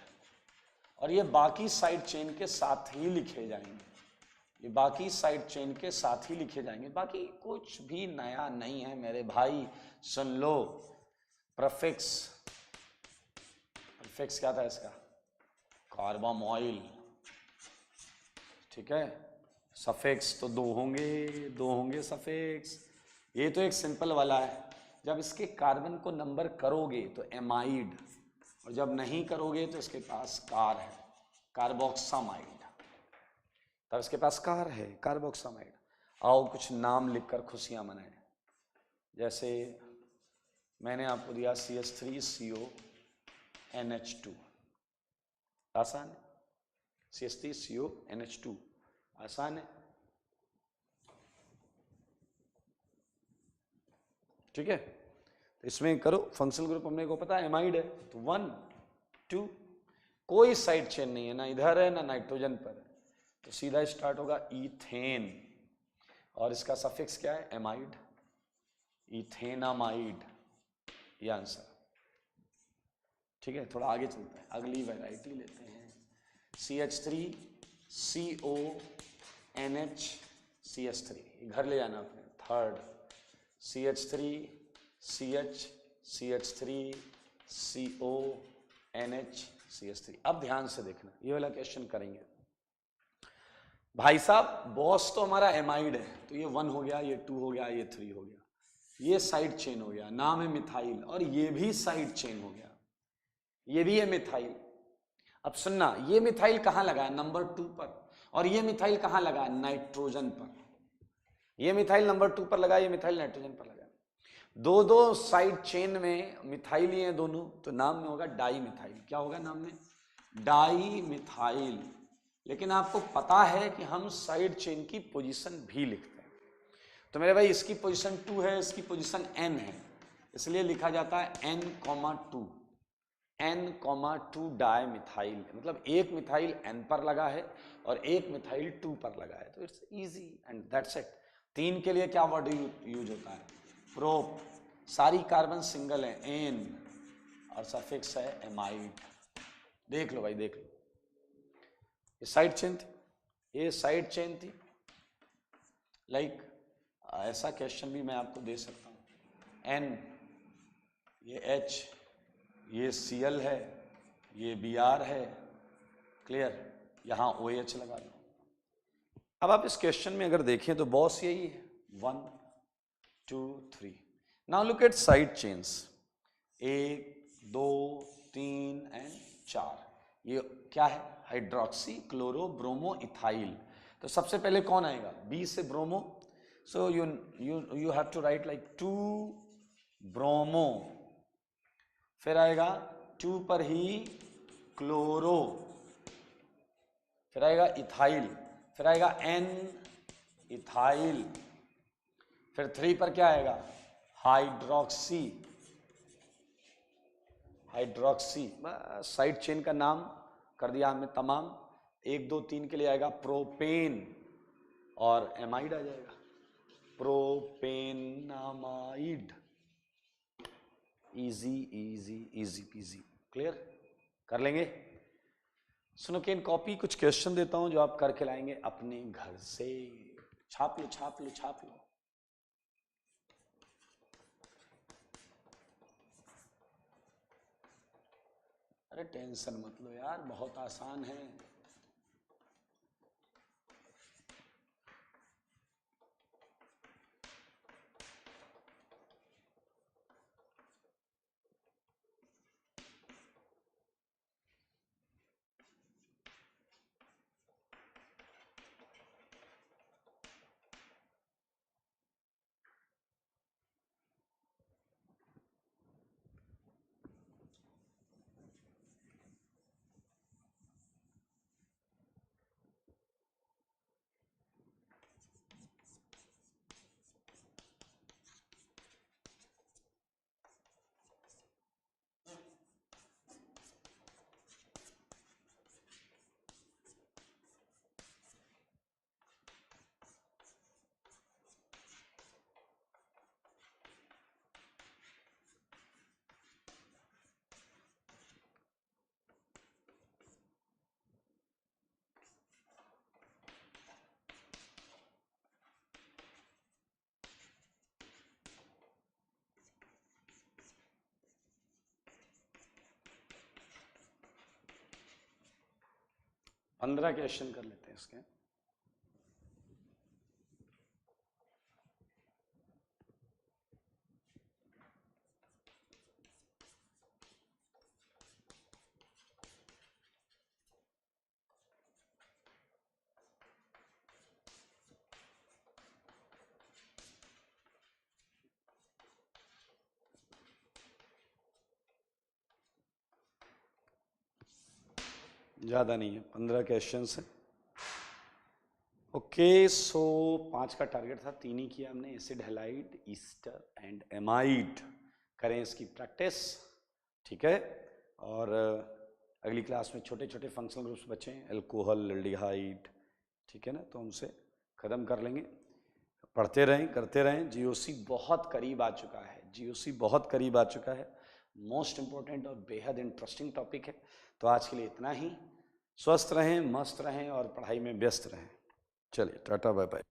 और ये बाकी साइड चेन के साथ ही लिखे जाएंगे, ये बाकी साइड चेन के साथ ही लिखे जाएंगे, बाकी कुछ भी नया नहीं है मेरे भाई, सुन लो। प्रीफिक्स, प्रीफिक्स क्या था इसका? कार्बन ऑयल, ठीक है। सफिक्स तो दो होंगे सफिक्स। ये तो एक सिंपल वाला है, जब इसके कार्बन को नंबर करोगे तो एमाइड, और जब नहीं करोगे तो इसके पास कार है, कार्बोक्सामाइड। तब इसके पास कार है, कार्बोक्सामाइड। आओ कुछ नाम लिखकर खुशियां मनाएं। जैसे मैंने आपको दिया CH3CO NH2, आसान है। CH3CONH2 आसान है, ठीक है। तो इसमें करो, फंक्शनल ग्रुप हमने को पता है एमाइड है, तो 1 2, कोई साइड चेन नहीं है, ना इधर है ना नाइट्रोजन पर है, तो सीधा स्टार्ट होगा इथेन, और इसका सफिक्स क्या है? एमाइड, इथेनामाइड, ये आंसर, ठीक है। थोड़ा आगे चलते हैं, अगली वैरायटी लेते हैं। CH3CONH, घर ले जाना अपने, थर्ड CH3CH3CO NH, अब ध्यान से देखना, ये वाला क्वेश्चन करेंगे भाई साहब। बॉस तो हमारा एमाइड है, तो ये 1 हो गया, ये 2 हो गया, ये 3 हो गया, ये साइड चेन हो गया, नाम है मिथाइल, और ये भी साइड चेन हो गया, ये भी है मिथाइल। अब सुनना, ये मिथाइल कहां लगा है? नंबर 2 पर, और ये मिथाइल कहां लगा है? नाइट्रोजन पर। ये मिथाइल नंबर 2 पर लगा, ये मिथाइल नाइट्रोजन पर लगा। दो साइड चेन में मिथाइल ही है दोनों, तो नाम में होगा डाई मिथाइल। क्या होगा नाम में? Di methyl. लेकिन आपको पता है कि हम साइड चेन की पोजीशन भी लिखते हैं, तो मेरे भाई इसकी पोजीशन 2 है, इसकी पोजीशन n है, इसलिए लिखा जाता है N,2, N,2 डाई मिथाइल, मतलब एक मिथाइल n पर लगा है और एक मिथाइल 2 पर लगा है, तो it's easy and that's it. 3 के लिए क्या वर्ड यूज होता है? प्रोप, सारी कार्बन सिंगल है, एन, और सफिक्स है एमाइड। देख लो भाई, देख लो, ये साइड चेन थी, ये साइड चेन थी। लाइक ऐसा क्वेश्चन भी मैं आपको दे सकता हूँ, एन, ये H, ये Cl है, ये Br है, क्लियर, यहां OH लगा दो। अब आप इस क्वेश्चन में अगर देखें तो बॉस यही है, 1 2 3। Now look at side chains, 1 2 3 एंड 4। ये क्या है? Hydroxy chloro bromo ethyl. तो सबसे पहले कौन आएगा? बी से bromo, so you have to write like 2 bromo, फिर आएगा 2 पर ही क्लोरो, फिर आएगा इथाइल, फिर आएगा N इथाइल, फिर 3 पर क्या आएगा? Hydroxy, hydroxy. साइड चेन का नाम कर दिया हमने तमाम। 1 2 3 के लिए आएगा प्रोपेन, और एमाइड आ जाएगा, propanamide. Easy easy easy peasy, clear, कर लेंगे। सुनो कि इन कॉपी कुछ क्वेश्चन देता हूं जो आप करके लाएंगे अपने घर से। छाप लो छाप लो छाप लो। अरे टेंशन मत लो यार, बहुत आसान है। 15 क्वेश्चन कर लेते हैं इसके। ज़्यादा नहीं है, 15 क्वेश्चन है। ओके, सो 5 का टारगेट था, 3 ही किया हमने। Acid halide, Easter and amide. करें इसकी प्रैक्टिस, ठीक है। और अगली क्लास में छोटे छोटे फंक्शनल ग्रुप्स बचे हैं, अल्कोहल, एल्डिहाइड, ठीक है ना, तो उनसे ख़त्म कर लेंगे। पढ़ते रहें, करते रहें। जीओसी बहुत करीब आ चुका है, जीओसी बहुत करीब आ चुका है। मोस्ट इम्पोर्टेंट और बेहद इंटरेस्टिंग टॉपिक है। तो आज के लिए इतना ही। स्वस्थ रहें, मस्त रहें और पढ़ाई में व्यस्त रहें। चलिए, टाटा, बाय बाय।